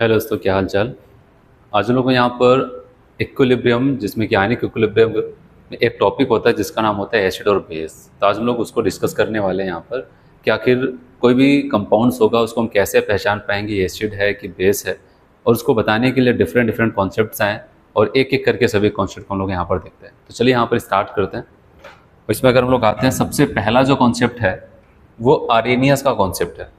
Hello दोस्तों, क्या हाल चाल। आज हम लोग को यहाँ पर इक्विलिब्रियम, जिसमें कि आयनिक इक्विलिब्रियम में एक टॉपिक होता है जिसका नाम होता है एसिड और बेस। तो आज हम लोग उसको डिस्कस करने वाले हैं यहाँ पर कि आखिर कोई भी कंपाउंड्स होगा उसको हम कैसे पहचान पाएंगे एसिड है कि बेस है, और उसको बताने के लिए डिफरेंट डिफरेंट कॉन्सेप्ट्स आए और एक एक करके सभी कॉन्सेप्ट को हम लोग यहाँ पर देखते हैं। तो चलिए यहाँ पर स्टार्ट करते हैं। और इसमें अगर हम लोग आते हैं, सबसे पहला जो कॉन्सेप्ट है वो आरेनियस का कॉन्सेप्ट है।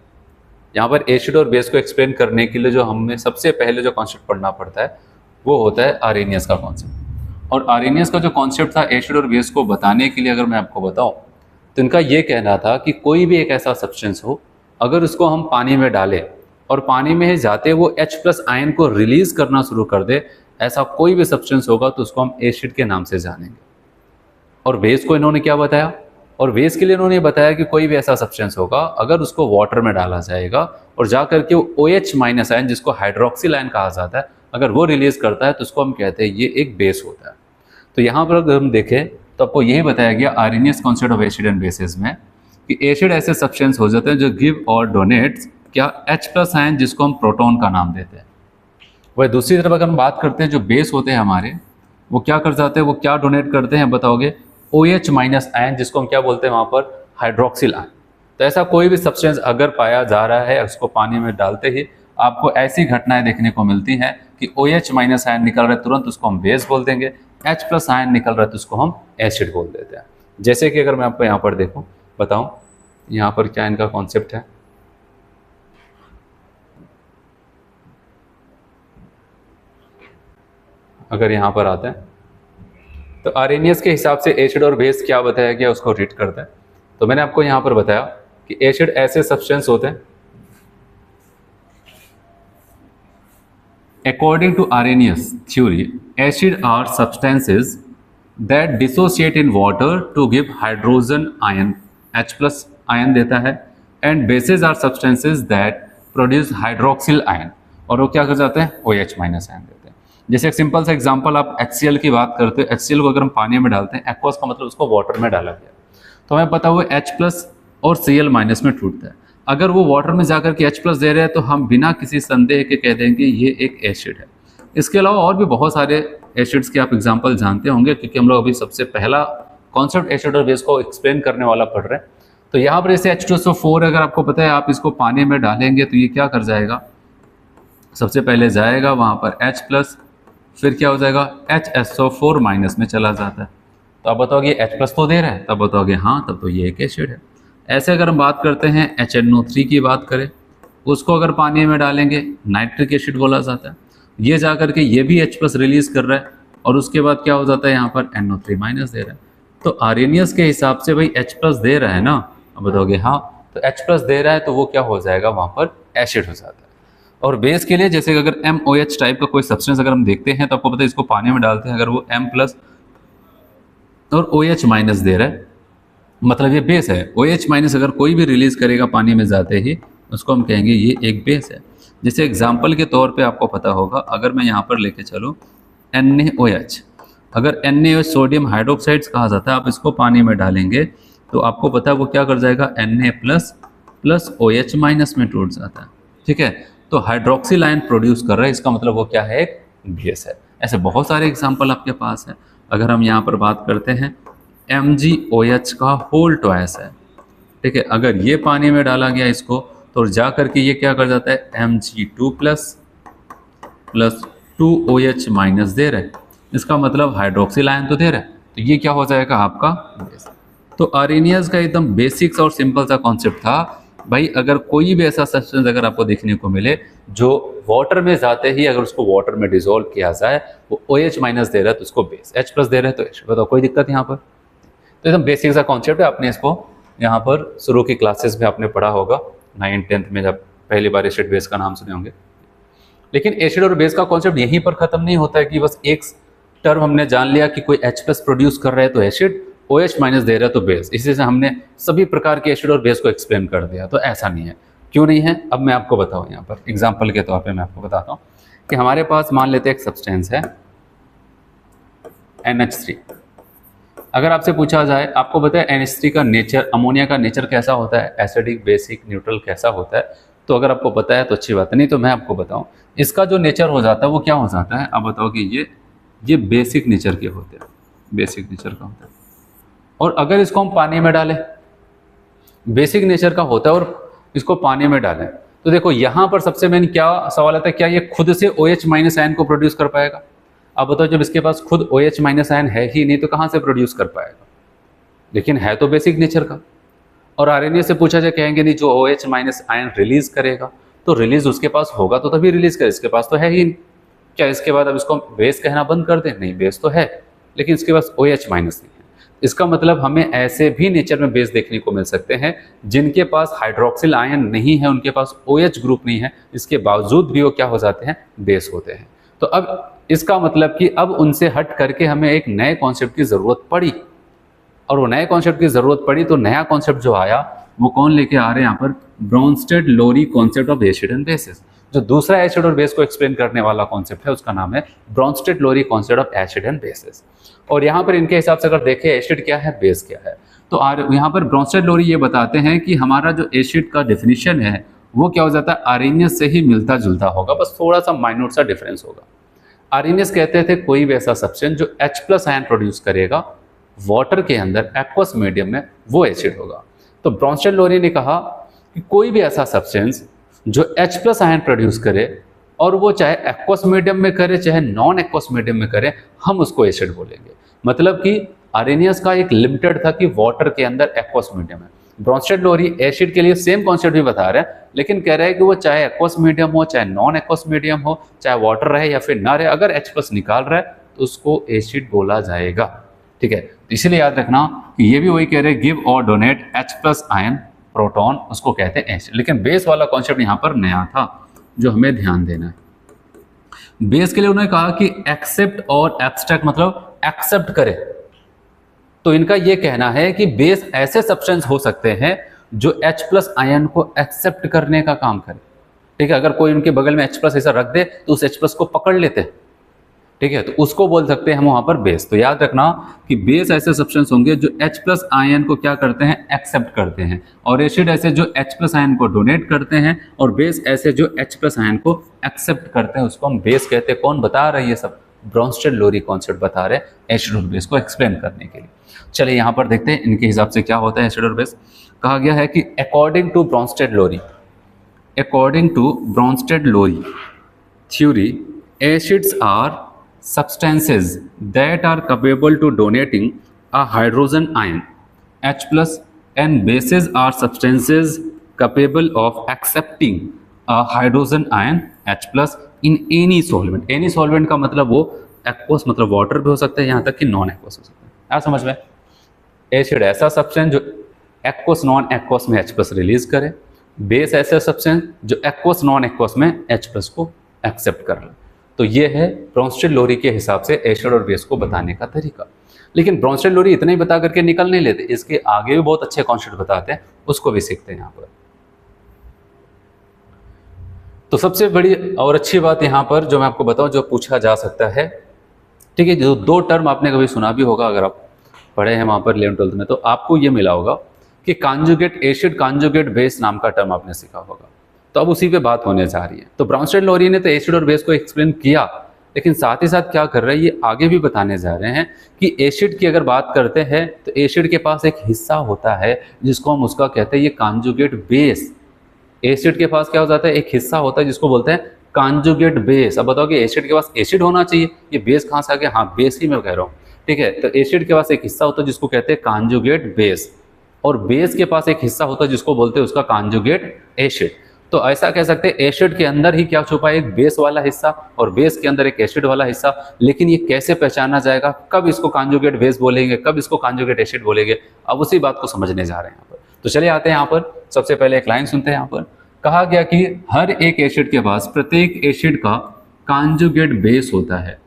यहाँ पर एसिड और बेस को एक्सप्लेन करने के लिए जो हमें सबसे पहले जो कॉन्सेप्ट पढ़ना पड़ता है वो होता है आरेनियस का कॉन्सेप्ट। और आरेनियस का जो कॉन्सेप्ट था एसिड और बेस को बताने के लिए, अगर मैं आपको बताऊं तो इनका ये कहना था कि कोई भी एक ऐसा सब्सटेंस हो, अगर उसको हम पानी में डालें और पानी में जाते वो H+ आयन को रिलीज करना शुरू कर दे, ऐसा कोई भी सब्सटेंस होगा तो उसको हम एसिड के नाम से जानेंगे। और बेस को इन्होंने क्या बताया, और बेस के लिए इन्होंने बताया कि कोई भी ऐसा सब्सटेंस होगा अगर उसको वाटर में डाला जाएगा और जाकर के वो OH- आयन, जिसको हाइड्रोक्सिल आयन कहा जाता है, अगर वो रिलीज करता है तो उसको हम कहते हैं ये एक बेस होता है। तो यहाँ पर अगर हम देखें तो आपको यही बताया गया Arrhenius concept of acid and basis में कि एसिड ऐसे सब्सटेंस हो जाते हैं जो गिव और डोनेट्स क्या H+ आयन, जिसको हम प्रोटॉन का नाम देते हैं। वही दूसरी तरफ अगर हम बात करते हैं, जो बेस होते हैं हमारे, वो क्या कर जाते हैं, वो क्या डोनेट करते हैं बताओगे, OH- आयन, जिसको हम क्या बोलते हैं वहाँ पर, हाइड्रोक्सिल आयन। तो ऐसा कोई भी सब्सटेंस अगर पाया जा रहा है, उसको पानी में डालते ही आपको ऐसी घटनाएं देखने को मिलती हैं कि OH- आयन निकल रहा है, तुरंत उसको हम बेस बोल देंगे, H+ आयन निकल रहा है तो उसको हम एसिड बोल देते हैं। जैसे कि अगर मैं आपको यहाँ पर देखूँ बताऊँ, यहाँ पर क्या इनका कॉन्सेप्ट है। अगर यहाँ पर आते हैं तो आर्हेनियस के हिसाब से एसिड और बेस क्या बताया गया उसको रीड करते हैं। तो मैंने आपको यहाँ पर बताया कि एसिड ऐसे सब्सटेंस होते हैं, according to Arrhenius theory, acid are substances that dissociate in water to give hydrogen ion, H+ ion देता है, and bases are substances that produce hydroxyl ion, और वो क्या कर जाते हैं, OH- आयन देते हैं। जैसे एक सिंपल सा एग्जांपल, आप HCl की बात करते हो, HCl को अगर हम पानी में डालते हैं, एक्वस का मतलब उसको वाटर में डाला गया, तो हमें पता हुआ H+ और Cl- में टूटता है। अगर वो वाटर में जाकर के H+ दे रहे हैं तो हम बिना किसी संदेह के कह देंगे ये एक एसिड है। इसके अलावा और भी बहुत सारे एसिड्स के आप एग्जांपल जानते होंगे, क्योंकि हम लोग अभी सबसे पहला कॉन्सेप्ट एसिड और बेस को एक्सप्लेन करने वाला पढ़ रहे हैं। तो यहाँ पर जैसे H2SO4, अगर आपको पता है, आप इसको पानी में डालेंगे तो ये क्या कर जाएगा, सबसे पहले जाएगा वहाँ पर H+, फिर क्या हो जाएगा, HSO4- में चला जाता है। तो आप बताओगे H+ तो दे रहा है, तब बताओगे हाँ, तब तो ये एक एसिड है। ऐसे अगर हम बात करते हैं HNO3 की बात करें, उसको अगर पानी में डालेंगे नाइट्रिक एसिड बोला जाता है। ये जाकर के ये भी H+ रिलीज कर रहा है और उसके बाद क्या हो जाता है, यहाँ पर NO3- दे रहा है। तो आर्हेनियस के हिसाब से भाई H+ दे रहा है ना, अब बताओगे हाँ, तो H+ दे रहा है तो वो क्या हो जाएगा, वहाँ पर एसिड हो जाता है। और बेस के लिए जैसे अगर MOH टाइप का कोई सब्सटेंस अगर हम देखते हैं तो आपको पता है, इसको पानी में डालते हैं, अगर वो M+ और OH- दे रहा है, मतलब ये बेस है। OH- अगर कोई भी रिलीज करेगा पानी में जाते ही, उसको हम कहेंगे ये एक बेस है। जैसे एग्जाम्पल के तौर पे आपको पता होगा, अगर मैं यहाँ पर लेके चलूँ NaOH, अगर NaOH सोडियम हाइड्रोक्साइड्स कहा जाता है, आप इसको पानी में डालेंगे तो आपको पता है वो क्या कर जाएगा, Na+ OH- में टूट जाता है। ठीक है, तो हाइड्रोक्सिल आयन प्रोड्यूस कर रहा है, इसका मतलब वो क्या है, एक बेस है। ऐसे बहुत सारे एग्जाम्पल आपके पास है। अगर हम यहाँ पर बात करते हैं, MgOH का होल ट्वाइस है, ठीक है, अगर ये पानी में डाला गया इसको तो जा करके ये क्या कर जाता है, Mg2+ 2OH- दे रहा है, इसका मतलब हाइड्रोक्सिल आयन तो दे रहा है, तो ये क्या हो जाएगा आपका बेस। तो आर्हेनियस का एकदम बेसिक्स और सिंपल सा कॉन्सेप्ट था भाई, अगर कोई भी ऐसा सब्सटेंस अगर आपको देखने को मिले जो वाटर में जाते ही अगर उसको वाटर में डिसॉल्व किया जाए, वो OH- दे रहा है तो उसको बेस, H+ दे रहा है तो एसिड। बताओ कोई दिक्कत यहाँ पर। तो एकदम बेसिक सा कॉन्सेप्ट है, आपने इसको यहाँ पर शुरू की क्लासेस में आपने पढ़ा होगा, 9th-10th में जब पहली बार एसिड बेस का नाम सुने होंगे। लेकिन एसिड और बेस का कॉन्सेप्ट यहीं पर खत्म नहीं होता है कि बस एक टर्म हमने जान लिया कि कोई H+ प्रोड्यूस कर रहा है तो एसिड, OH- दे रहा है तो बेस, इसी से हमने सभी प्रकार के एसिड और बेस को एक्सप्लेन कर दिया। तो ऐसा नहीं है। क्यों नहीं है, अब मैं आपको बताऊँ। यहाँ पर एग्जाम्पल के तौर पर मैं आपको बताता हूँ कि हमारे पास मान लेते हैं एक सब्सटेंस है NH3। अगर आपसे पूछा जाए, आपको पता है NH3 का नेचर, अमोनिया का नेचर कैसा होता है, एसिडिक, बेसिक, न्यूट्रल कैसा होता है, तो अगर आपको पता है तो अच्छी बात है, नहीं तो मैं आपको बताऊं इसका जो नेचर हो जाता है वो क्या हो जाता है। अब बताओ कि ये बेसिक नेचर के होते हैं, बेसिक नेचर का होता है। और अगर इसको हम पानी में डालें, बेसिक नेचर का होता है और इसको पानी में डालें, तो देखो यहां पर सबसे मेन क्या सवाल आता है, क्या ये खुद से OH माइनस आयन को प्रोड्यूस कर पाएगा। अब बताओ जब इसके पास खुद OH माइनस आयन है ही नहीं तो कहां से प्रोड्यूस कर पाएगा, लेकिन है तो बेसिक नेचर का। और आरएनए से पूछा जाए, कहेंगे नहीं जो OH माइनस आयन रिलीज करेगा, तो रिलीज उसके पास होगा तो तभी रिलीज करे, इसके पास तो है ही नहीं। क्या इसके बाद अब इसको बेस कहना बंद कर दें? नहीं, बेस तो है लेकिन इसके पास OH माइनस नहीं है। इसका मतलब हमें ऐसे भी नेचर में बेस देखने को मिल सकते हैं जिनके पास हाइड्रोक्सिल आयन नहीं है, उनके पास OH ग्रुप नहीं है, इसके बावजूद भी वो क्या हो जाते हैं, बेस होते हैं। तो अब इसका मतलब कि अब उनसे हट करके हमें एक नए कॉन्सेप्ट की जरूरत पड़ी, और वो नए कॉन्सेप्ट की जरूरत पड़ी तो नया कॉन्सेप्ट जो आया वो कौन लेके आ रहे हैं यहाँ पर, Bronsted Lowry concept of acid and bases. जो दूसरा एसिड और बेस को एक्सप्लेन करने वाला कॉन्सेप्ट है उसका नाम है Bronsted Lowry concept of acid and bases. और यहाँ पर इनके हिसाब से अगर देखें एसिड क्या है, बेस क्या है, तो यहाँ पर ब्रोंस्टेड लोरी ये बताते हैं कि हमारा जो एसिड का डेफिनेशन है वो क्या हो जाता है, आर्हेनियस से ही मिलता जुलता होगा, बस थोड़ा सा माइन्यूट सा डिफरेंस होगा। आर्हेनियस कहते थे कोई भी ऐसा सब्सटेंस जो H+ आयन प्रोड्यूस करेगा वाटर के अंदर एक्वस मीडियम में, वो एसिड होगा। तो ब्रोंस्टेड लोरी ने कहा कि कोई भी ऐसा सब्सटेंस जो H+ आयन प्रोड्यूस करे और वो चाहे एक्वस मीडियम में करे चाहे नॉन एक्वस मीडियम में करे, हम उसको एसिड बोलेंगे। मतलब कि आर्हेनियस का एक लिमिटेड था कि वाटर के अंदर एक्वस मीडियम है। ब्रोंस्टेड लोरी एसिड के लिए सेम कॉन्सेप्ट भी बता रहे हैं, लेकिन कह रहे हैं कि वो चाहे एक्वस मीडियम हो चाहे नॉन एक्वस मीडियम हो, चाहे वाटर रहे या फिर ना रहे, अगर H+ निकाल रहा है तो उसको एसिड बोला जाएगा। ठीक है, तो इसलिए याद रखना कि ये भी वही कह रहे हैं, गिव और डोनेट H+ आयन प्रोटॉन, उसको कहते हैं एसिड। लेकिन बेस वाला कॉन्सेप्ट यहाँ पर नया था जो हमें ध्यान देना है। बेस के लिए उन्होंने कहा कि एक्सेप्ट और एब्स्ट्रैक्ट, मतलब एक्सेप्ट करे। तो इनका ये कहना है कि बेस ऐसे सब्सटेंस हो सकते हैं जो H+ आयन को एक्सेप्ट करने का काम करे। ठीक है, अगर कोई उनके बगल में H+ ऐसा रख दे तो उस H+ को पकड़ लेते हैं। ठीक है, तो उसको बोल सकते हैं हम वहां पर बेस। तो याद रखना कि बेस ऐसे सब्सटेंस होंगे जो H+ आयन को क्या करते हैं, एक्सेप्ट करते हैं, और एसिड ऐसे जो H+ आयन को डोनेट करते हैं, और बेस ऐसे जो H+ आयन को एक्सेप्ट करते हैं, उसको हम बेस कहते हैं। कौन बता रहा है ये सब? ब्रोंस्टेड लोरी कॉन्सेप्ट बता रहे हैं एसिड और बेस को एक्सप्लेन करने के लिए। चलिए यहाँ पर देखते हैं इनके हिसाब से क्या होता है एसिड और बेस। कहा गया है कि according to Bronsted Lowry, according to Bronsted Lowry theory, acids are substances that are capable to donating a hydrogen ion H+, and bases are substances capable of accepting a hydrogen ion H+ in any solvent। any solvent का मतलब वो aqueous मतलब water भी हो सकता है, यहाँ तक कि नॉन एक्वस हो सकता है। क्या समझ में? एसिड ऐसा सब्सटेंस जो एक्वस नॉन एक्वस में H+ रिलीज करे, बेस ऐसा सब्सटेंस जो एक्वस नॉन एक्वस में H+ को एक्सेप्ट कर ले। तो ये है ब्रोंस्टेड लोरी के हिसाब से एसिड और बेस को बताने का तरीका। लेकिन ब्रोंस्टेड लोरी इतना ही बता करके निकल नहीं लेते, इसके आगे भी बहुत अच्छे कॉन्सेप्ट बताते हैं, उसको भी सीखते हैं यहाँ पर। तो सबसे बड़ी और अच्छी बात यहाँ पर जो मैं आपको बताऊं, जो पूछा जा सकता है, ठीक है, जो दो टर्म आपने कभी सुना भी होगा अगर आप पढ़े हैं वहाँ पर 11th-12th में, तो आपको ये मिला होगा कि कॉन्जुगेट एसिड कॉन्जुगेट बेस नाम का टर्म आपने सीखा होगा। तो अब उसी पे बात होने जा रही है। तो ब्रोंस्टेड लोरी ने तो एसिड और बेस को एक्सप्लेन किया, लेकिन साथ ही साथ क्या कर रहे हैं, ये आगे भी बताने जा रहे हैं कि एसिड की अगर बात करते हैं तो एसिड के पास एक हिस्सा होता है जिसको हम उसका कहते हैं ये कॉन्जुगेट बेस। एसिड के पास क्या हो जाता है, एक हिस्सा होता है जिसको बोलते हैं कॉन्जुगेट बेस। अब बताओ कि एसिड के पास एसिड होना चाहिए, ये बेस कहाँ से आ गया? हाँ, बेस ही मैं कह रहा हूँ। ठीक है, तो एसिड के पास एक हिस्सा होता है जिसको कहते हैं कॉन्जुगेट बेस, और बेस के पास एक हिस्सा होता है जिसको बोलते हैं उसका कॉन्जुगेट एसिड। तो ऐसा कह सकते हैं एसिड के अंदर ही क्या छुपा है, एक बेस वाला हिस्सा, और बेस के अंदर एक एसिड वाला हिस्सा। लेकिन ये कैसे पहचाना जाएगा, कब इसको कॉन्जुगेट बेस बोलेंगे, कब इसको कॉन्जुगेट एसिड बोलेंगे, अब उसी बात को समझने जा रहे हैं यहाँ पर। तो चलिए आते हैं यहाँ पर, सबसे पहले एक लाइन सुनते हैं। यहाँ पर कहा गया कि हर एक एसिड के पास प्रत्येक एसिड का कॉन्जुगेट बेस होता है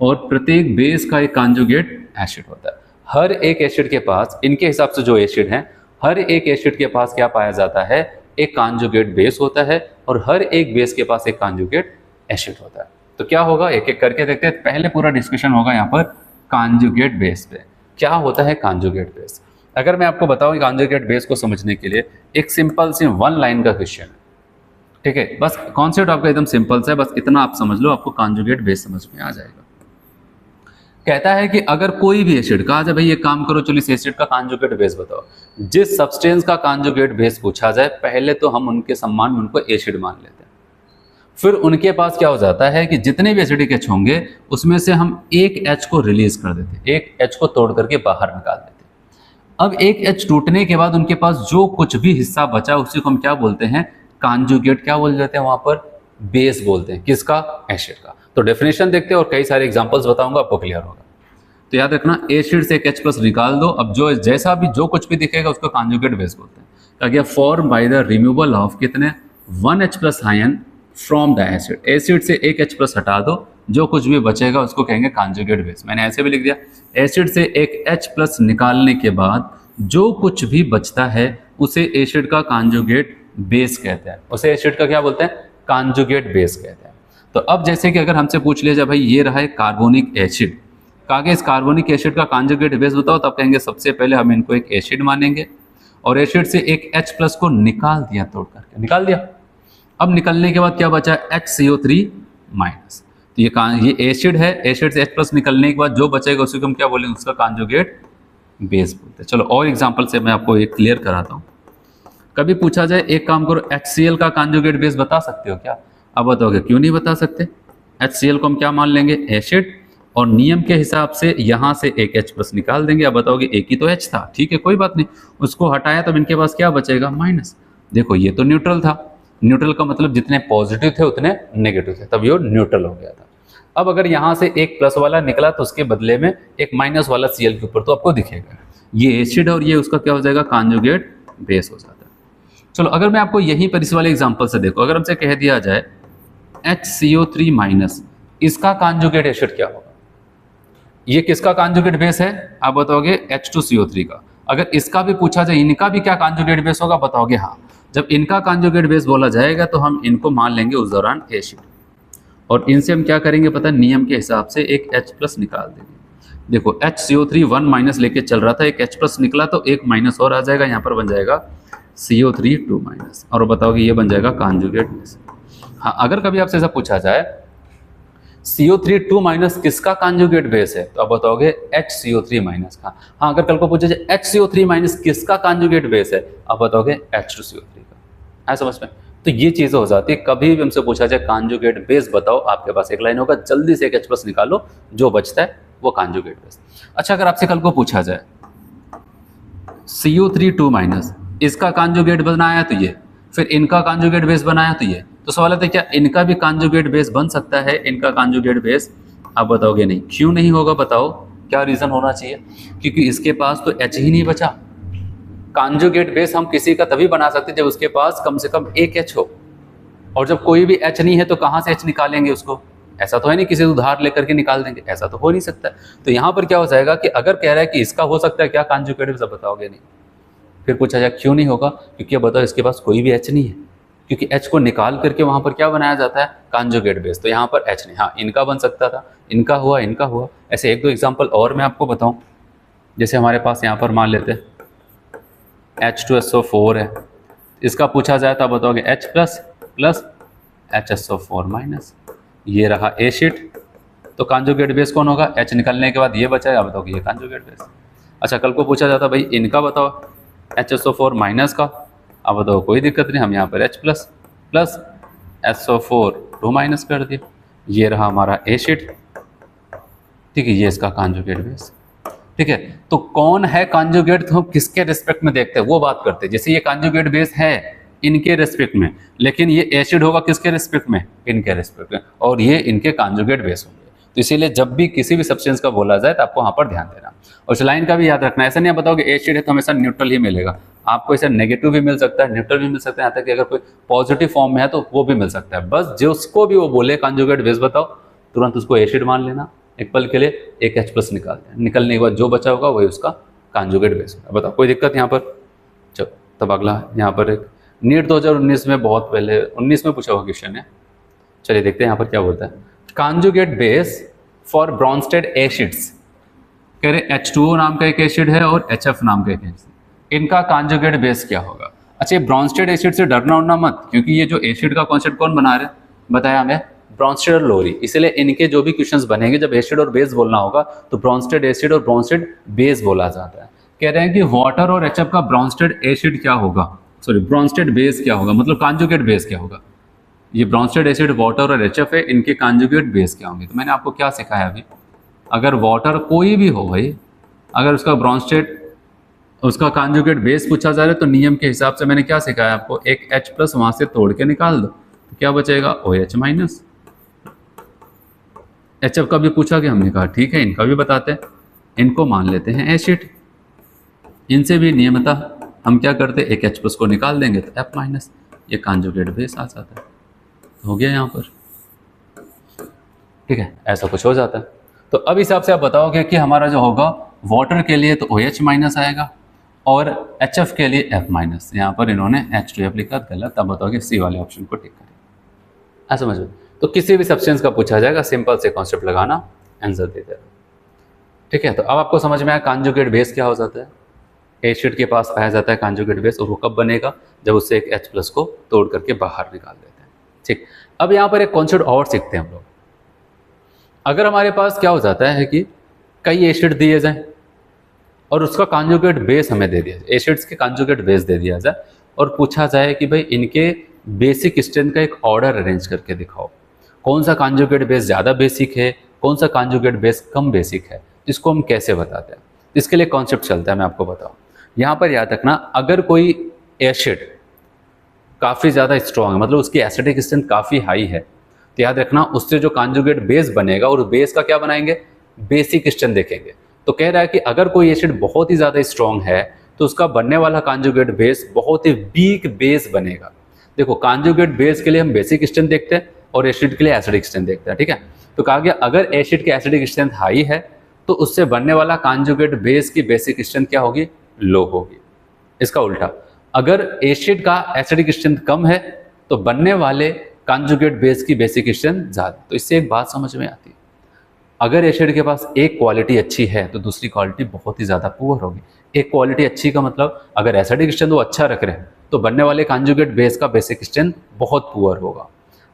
और प्रत्येक बेस का एक कॉन्जुगेट एसिड होता है। हर एक एसिड के पास, इनके हिसाब से जो एसिड हैं, हर एक एसिड के पास क्या पाया जाता है, एक कॉन्जुगेट बेस होता है, और हर एक बेस के पास एक कॉन्जुगेट एसिड होता है। तो क्या होगा, एक एक करके देखते हैं। पहले पूरा डिस्कशन होगा यहाँ पर कॉन्जुगेट बेस पे। क्या होता है कॉन्जुगेट बेस? अगर मैं आपको बताऊं कॉन्जुगेट बेस को समझने के लिए एक सिंपल सी 1 लाइन का क्वेश्चन है। ठीक है, बस कॉन्सेप्ट आपका एकदम सिंपल सा है, बस इतना आप समझ लो, आपको कॉन्जुगेट बेस समझ में आ जाएगा। कहता है कि अगर कोई भी एसिड, कहा जाए भाई एक काम करो, चलो इस एसिड का कॉन्जुगेट बेस बताओ। जिस सब्सटेंस का कॉन्जुगेट बेस पूछा जाए पहले तो हम उनके सम्मान में उनको एसिड मान लेते हैं, फिर उनके पास क्या हो जाता है कि जितने भी एसिडिक एच होंगे उसमें से हम एक एच को रिलीज कर देते हैं, एक एच को तोड़ करके बाहर निकाल देते हैं। अब एक एच टूटने के बाद उनके पास जो कुछ भी हिस्सा बचा उसी को हम क्या बोलते हैं, कॉन्जुगेट क्या बोल देते हैं वहां पर, बेस बोलते हैं। किसका, एसिड का। तो डेफिनेशन देखते हैं और कई सारे एग्जांपल्स बताऊंगा, आपको क्लियर होगा। तो याद रखना, एसिड से एक H+ निकाल दो, अब जो जैसा भी जो कुछ भी दिखेगा उसको कॉन्जुगेट बेस बोलते हैं। क्या गया, form by the removal of कितने, 1H+ ion from the acid. Acid से एक H+ हटा दो, जो कुछ भी बचेगा उसको कहेंगे कॉन्जुगेट बेस। मैंने ऐसे भी लिख दिया, एसिड से एक H+ निकालने के बाद जो कुछ भी बचता है उसे एसिड का कॉन्जुगेट बेस कहते हैं, उसे एसिड का क्या बोलते हैं, कॉन्जुगेट बेस कहते हैं। तो अब जैसे कि अगर हमसे पूछ लिया जाए भाई ये रहा है कार्बोनिक एसिड, कहा इस कार्बोनिक एसिड का कॉन्जुगेट बेस बताओ, तब कहेंगे सबसे पहले हम इनको एक एसिड मानेंगे और एसिड से एक H+ को निकाल दिया, तोड़ करके निकाल दिया। अब निकलने के बाद क्या बचा, HCO3-। तो ये एसिड है, एसिड से H+ निकलने के बाद जो बचेगा उसी को हम क्या बोलेंगे, उसका कॉन्जुगेट बेस बोलते हैं। चलो और एग्जांपल से मैं आपको एक क्लियर कराता हूँ। कभी पूछा जाए एक काम करो, HCl का कॉन्जुगेट बेस बता सकते हो क्या, अब बताओगे क्यों नहीं बता सकते। HCl को हम क्या मान लेंगे, एसिड, और नियम के हिसाब से यहाँ से एक H+ निकाल देंगे। अब बताओगे एक ही तो H था, ठीक है कोई बात नहीं, उसको हटाया तब इनके पास क्या बचेगा, माइनस। देखो ये तो न्यूट्रल था, न्यूट्रल का मतलब जितने पॉजिटिव थे उतने नेगेटिव थे, तब ये न्यूट्रल हो गया था। अब अगर यहाँ से एक प्लस वाला निकला तो उसके बदले में एक माइनस वाला Cl के ऊपर तो आपको दिखेगा, ये एसिड और ये उसका क्या हो जाएगा, कॉन्जुगेट बेस हो जाता है। चलो अगर मैं आपको यहीं पर इस वाले एग्जाम्पल से देखो, अगर हमसे कह दिया जाए HCO3-, इसका कॉन्जुगेट एसिड क्या होगा, ये किसका कॉन्जुगेट बेस है, आप बताओगे H2CO3 का। अगर इसका भी पूछा जाए इनका भी क्या कॉन्जुगेट बेस होगा, बताओगे हाँ। जब इनका कॉन्जुगेट बेस बोला जाएगा तो हम इनको मान लेंगे उस दौरान एसिड, और इनसे हम क्या करेंगे पता, नियम के हिसाब से एक H+ निकाल देंगे। देखो HCO3 1- लेके चल रहा था, एक H+ निकला तो एक माइनस और आ जाएगा, यहाँ पर बन जाएगा CO3 2-, और बताओगे ये बन जाएगा कॉन्जुगेट बेस। हाँ अगर कभी आपसे ऐसा पूछा जाए CO3 2- किसका कॉन्जुगेट बेस है, तो आप बताओगे HCO3- का। हाँ अगर कल को पूछा जाए HCO3- किसका कॉन्जुगेट बेस है, आप बताओगे H2CO3 का। है समझ में। तो ये चीज़ें हो जाती है, कभी भी हमसे पूछा जाए कॉन्जुगेट बेस बताओ, आपके पास एक लाइन होगा, जल्दी से एक H+ निकालो, जो बचता है वो कॉन्जुगेट बेस। अच्छा अगर आपसे कल को पूछा जाए CO3 2- इसका कॉन्जुगेट बनाया तो ये, फिर इनका कॉन्जुगेट बेस बनाया तो ये, तो सवाल है क्या इनका भी कॉन्जुगेट बेस बन सकता है, इनका कॉन्जुगेट बेस, आप बताओगे नहीं। क्यों नहीं होगा बताओ, क्या रीजन होना चाहिए, क्योंकि इसके पास तो H ही नहीं बचा। कॉन्जुगेट बेस हम किसी का तभी बना सकते जब उसके पास कम से कम एक H हो, और जब कोई भी H नहीं है तो कहाँ से H निकालेंगे उसको, ऐसा तो है नहीं किसी उधार लेकर के निकाल देंगे, ऐसा तो हो नहीं सकता। तो यहाँ पर क्या हो जाएगा कि अगर कह रहा है कि इसका हो सकता है क्या कॉन्जुगेट बेस, बताओगे नहीं। फिर पूछा जाए क्यों नहीं होगा, क्योंकि बताओ इसके पास कोई भी H नहीं है, क्योंकि H को निकाल करके वहाँ पर क्या बनाया जाता है, कॉन्जुगेट बेस। तो यहाँ पर H नहीं, हाँ इनका बन सकता था, इनका हुआ, इनका हुआ। ऐसे एक दो एग्जांपल और मैं आपको बताऊं, जैसे हमारे पास यहाँ पर मान लेते हैं H2SO4 है, इसका पूछा जाए तो आप बताओगे H+ HSO4-। ये रहा एसिड, तो कॉन्जुगेट बेस कौन होगा, H निकलने के बाद ये बचा है, आप बताओगे ये कॉन्जुगेट बेस। अच्छा कल को पूछा जाता भाई इनका बताओ HSO4- का, अब बताओ कोई दिक्कत नहीं, हम यहाँ पर H+ SO4 2- कर दिए, ये रहा हमारा एसिड, ठीक है, ये इसका कॉन्जुगेट बेस। ठीक है, तो कौन है कॉन्जुगेट, तो हम किसके रिस्पेक्ट में देखते हैं वो बात करते हैं। जैसे ये कॉन्जुगेट बेस है इनके रिस्पेक्ट में, लेकिन ये एसिड होगा किसके रिस्पेक्ट में, इनके रिस्पेक्ट में, और ये इनके कॉन्जुगेट बेस होंगे। तो इसीलिए जब भी किसी भी सब्सटेंस का बोला जाए तो आपको वहाँ पर ध्यान देना, और इस लाइन का भी याद रखना। ऐसा नहीं आप बताओगे एसिड है तो हमेशा न्यूट्रल ही मिलेगा, आपको ऐसा नेगेटिव भी मिल सकता है, न्यूट्रल भी मिल सकता है, यहाँ तक कि अगर कोई पॉजिटिव फॉर्म में है तो वो भी मिल सकता है। बस जिसको भी वो बोले कॉन्जुगेट बेस बताओ, तुरंत उसको एसिड मान लेना, एक पल के लिए एक H+ निकाल दें, निकलने के बाद जो बचा होगा वही उसका कॉन्जुगेट बेस होगा। बताओ कोई दिक्कत यहाँ पर। चलो तब अगला यहाँ पर एक नीट 2019 में, बहुत पहले 19 में पूछा हुआ क्वेश्चन है, चलिए देखते हैं यहाँ पर क्या बोलता है। Conjugate base for Brønsted acids, कह रहे H2O नाम का एक एसिड है और HF नाम का एक एसिड, इनका कॉन्जुगेट बेस क्या होगा। अच्छा, ये ब्रॉन्स्टेड एसिड से डरना उड़ना मत, क्योंकि ये जो एसिड का कॉन्सेप्ट कौन बना रहे बताया हमें, ब्रॉन्स्टेड और लोरी। इसलिए इनके जो भी क्वेश्चंस बनेंगे जब एसिड और बेस बोलना होगा तो ब्रॉन्स्टेड एसिड और ब्रॉन्स्टेड बेस बोला जाता है। कह रहे हैं कि वाटर और HF का ब्रॉन्स्टेड एसिड क्या होगा, सॉरी ब्रॉन्स्टेड बेस क्या होगा, मतलब कॉन्जुगेट बेस क्या होगा। ये ब्रॉन्स्टेड एसिड वाटर और HF है, इनके कॉन्जुगेट बेस क्या होंगे। तो मैंने आपको क्या सिखाया अभी, अगर वाटर कोई भी हो भाई, अगर उसका ब्रॉन्स्टेड उसका कॉन्जुगेट बेस पूछा जा रहा है तो नियम के हिसाब से मैंने क्या सिखाया आपको, एक H+ वहां से तोड़ के निकाल दो, तो क्या बचेगा OH-। HF का भी पूछा कि हमने कहा ठीक है, इनका भी बताते हैं, इनको मान लेते हैं एसिड। इनसे भी नियम था, हम क्या करते, एक H+ को निकाल देंगे तो F-, ये कॉन्जुगेट बेस आ जाता है। हो गया यहाँ पर, ठीक है, ऐसा कुछ हो जाता है। तो अब हिसाब से आप बताओगे कि हमारा जो होगा वाटर के लिए तो OH- आएगा और HF के लिए F-। यहाँ पर इन्होंने H2F लिखा गलत, अब बताओगे सी वाले ऑप्शन को टिक करें। ऐसा समझ लो, तो किसी भी सब्सटेंस का पूछा जाएगा, सिंपल से कॉन्सेप्ट लगाना, आंसर दे देना, ठीक है। तो अब आपको समझ में आया कॉन्जुगेट बेस क्या हो जाता है। एसिड के पास पाया जाता है कॉन्जुगेट बेस, और वो कब बनेगा, जब उससे एक H+ को तोड़ करके बाहर निकाल देते हैं, ठीक। अब यहाँ पर एक कॉन्सेप्ट और सीखते हैं हम लोग। अगर हमारे पास क्या हो जाता है कि कई एसिड दिए जाएं और उसका कॉन्जुगेट बेस हमें दे दिया जाए, एसिड्स के कॉन्जुगेट बेस दे दिया जाए और पूछा जाए कि भाई इनके बेसिक स्ट्रेंथ का एक ऑर्डर अरेंज करके दिखाओ, कौन सा कॉन्जुगेट बेस ज़्यादा बेसिक है, कौन सा कॉन्जुगेट बेस कम बेसिक है, इसको हम कैसे बताते हैं। इसके लिए कॉन्सेप्ट चलता है, मैं आपको बताऊँ। यहाँ पर याद रखना, अगर कोई एसिड काफ़ी ज़्यादा स्ट्रॉन्ग है, मतलब उसकी एसिडिक स्ट्रेंथ काफ़ी हाई है, तो याद रखना उससे जो कॉन्जुगेट बेस बनेगा और बेस का क्या बनाएंगे, बेसिक स्ट्रेंथ देखेंगे। तो कह रहा है कि अगर कोई एसिड बहुत ही ज़्यादा स्ट्रॉन्ग है तो उसका बनने वाला कॉन्जुगेट बेस बहुत ही वीक बेस बनेगा। देखो, कॉन्जुगेट बेस के लिए हम बेसिक स्ट्रेंथ देखते हैं और एसिड के लिए एसिडिक स्ट्रेंथ देखते हैं, ठीक है। तो कहा गया अगर एसिड की एसिडिक स्ट्रेंथ हाई है तो उससे बनने वाला कॉन्जुगेट बेस की बेसिक स्ट्रेंथ क्या होगी, लो होगी। इसका उल्टा, अगर एसिड का एसिडिक स्ट्रेंथ कम है तो बनने वाले कॉन्जुगेट बेस की बेसिक स्ट्रेंथ ज़्यादा। तो इससे एक बात समझ में आती है, अगर एसिड के पास एक क्वालिटी अच्छी है तो दूसरी क्वालिटी बहुत ही ज़्यादा पुअर होगी। एक क्वालिटी अच्छी का मतलब अगर एसिडिक स्ट्रेंथ वो अच्छा रख रहे हैं तो बनने वाले कॉन्जुगेट बेस का बेसिक स्ट्रेंथ बहुत पुअर होगा।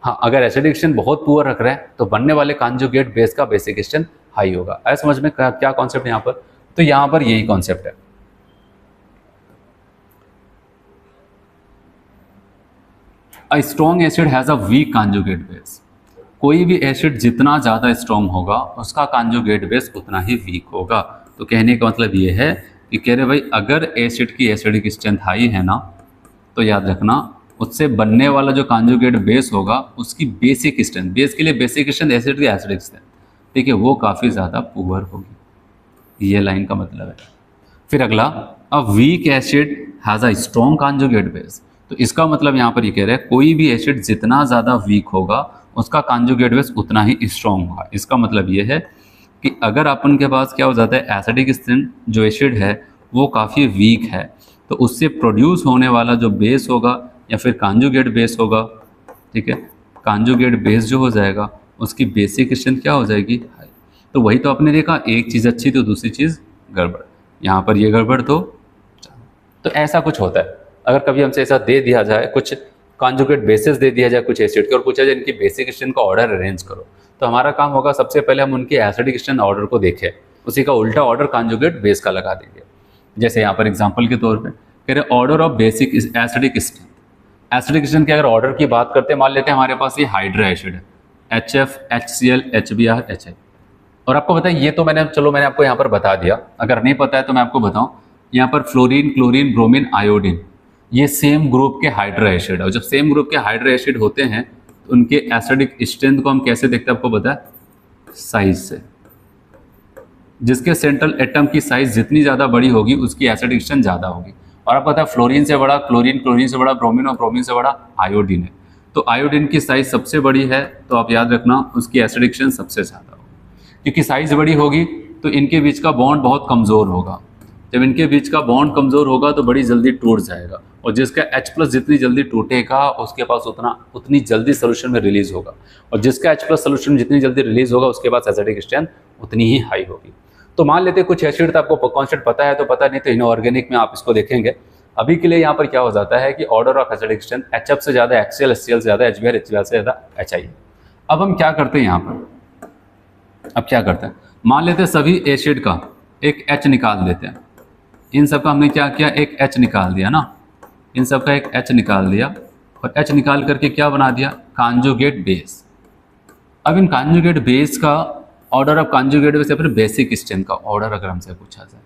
हाँ, अगर एसिडिक स्ट्रेंथ बहुत पुअर रख रहे हैं तो बनने वाले कॉन्जुगेट बेस का बेसिक स्ट्रेंथ हाई होगा। ऐसा समझ में क्या कॉन्सेप्ट है यहाँ पर, तो यहाँ पर यही कॉन्सेप्ट है। A strong acid has a weak conjugate base. कोई भी एसिड जितना ज़्यादा स्ट्रॉन्ग होगा उसका कॉन्जुगेट बेस उतना ही वीक होगा। तो कहने का मतलब ये है कि कह रहे भाई अगर एसिड की एसिडिक स्ट्रेंथ हाई है ना, तो याद रखना उससे बनने वाला जो कॉन्जुगेट बेस होगा उसकी बेसिक स्ट्रेंथ, बेस के लिए बेसिक स्ट्रेंथ एसिड की एसिडिक स्ट्रेंथ, ठीक है, वो काफ़ी ज़्यादा पुअर होगी। ये लाइन का मतलब है। फिर अगला, a weak acid has a strong conjugate base. तो इसका मतलब यहाँ पर ये कह रहे हैं कोई भी एसिड जितना ज़्यादा वीक होगा उसका कॉन्जुगेट बेस उतना ही स्ट्रॉन्ग होगा। इसका मतलब ये है कि अगर अपन के पास क्या हो जाता है, एसिडिक स्ट्रेंथ जो एसिड है वो काफ़ी वीक है तो उससे प्रोड्यूस होने वाला जो बेस होगा या फिर कॉन्जुगेट बेस होगा, ठीक है, कॉन्जुगेट बेस जो हो जाएगा उसकी बेसिक स्ट्रेंथ क्या हो जाएगी, हाई। तो वही तो आपने देखा, एक चीज़ अच्छी तो दूसरी चीज़ गड़बड़, यहाँ पर ये गड़बड़ तो ऐसा कुछ होता है। अगर कभी हमसे ऐसा दे दिया जाए, कुछ कॉन्जुगेट बेसिस दे दिया जाए कुछ एसिड के और पूछा जाए इनकी बेसिक स्ट्रेंथ का ऑर्डर अरेंज करो, तो हमारा काम होगा सबसे पहले हम उनकी एसिडिक स्ट्रेंथ ऑर्डर को देखें, उसी का उल्टा ऑर्डर कॉन्जुगेट बेस का लगा देंगे। जैसे यहाँ पर एग्जांपल के तौर पे कह रहे order of basic acidic strength. Acidic strength के अगर ऑर्डर की बात करते हैं, मान लेते हैं हमारे पास ये हाइड्रा एसिड है, HF, HCl, HBr, HI। और आपको पता है ये तो मैंने आपको यहाँ पर बता दिया, अगर नहीं पता है तो मैं आपको बताऊँ, यहाँ पर फ्लोरीन, क्लोरीन, ब्रोमीन, आयोडीन ये सेम ग्रुप के हाइड्रा एसिड है। और जब सेम ग्रुप के हाइड्रा एसिड होते हैं तो उनके एसिडिक स्ट्रेंथ को हम कैसे देखते हैं आपको पता है, साइज से। जिसके सेंट्रल एटम की साइज जितनी ज़्यादा बड़ी होगी उसकी एसिडिक स्ट्रेंथ ज़्यादा होगी। और आपको पता है फ्लोरीन से बड़ा क्लोरीन, क्लोरीन से बड़ा ब्रोमीन और ब्रोमीन से बड़ा आयोडीन है। तो आयोडीन की साइज सबसे बड़ी है तो आप याद रखना उसकी एसिडिक स्ट्रेंथ सबसे ज़्यादा होगी, क्योंकि साइज बड़ी होगी तो इनके बीच का बॉन्ड बहुत कमज़ोर होगा। जब इनके बीच का बॉन्ड कमज़ोर होगा तो बड़ी जल्दी टूट जाएगा, और जिसका H+ जितनी जल्दी टूटेगा उसके पास उतनी जल्दी सोल्यूशन में रिलीज होगा, और जिसका H+ सोल्यूशन जितनी जल्दी रिलीज होगा उसके पास एसिडिक स्ट्रेंथ उतनी ही हाई होगी। तो मान लेते कुछ एसिड तो आपको कॉन्सेप्ट पता है तो पता नहीं तो इनऑर्गेनिक में आप इसको देखेंगे, अभी के लिए यहाँ पर क्या हो जाता है कि order of acidic strength HF से ज़्यादा HCl, HCl से ज़्यादा HBr, HBr से ज़्यादा HI। अब हम क्या करते हैं यहाँ पर, अब क्या करते हैं, मान लेते हैं सभी एसिड का एक H निकाल देते हैं। इन सब का हमने क्या किया, एक H निकाल दिया ना, इन सब का एक H निकाल दिया और H निकाल करके क्या बना दिया, कॉन्जुगेट बेस। अब इन कॉन्जुगेट बेस का ऑर्डर ऑफ कॉन्जुगेट बेस या फिर बेसिक स्ट्रेंथ का ऑर्डर अगर हमसे पूछा जाए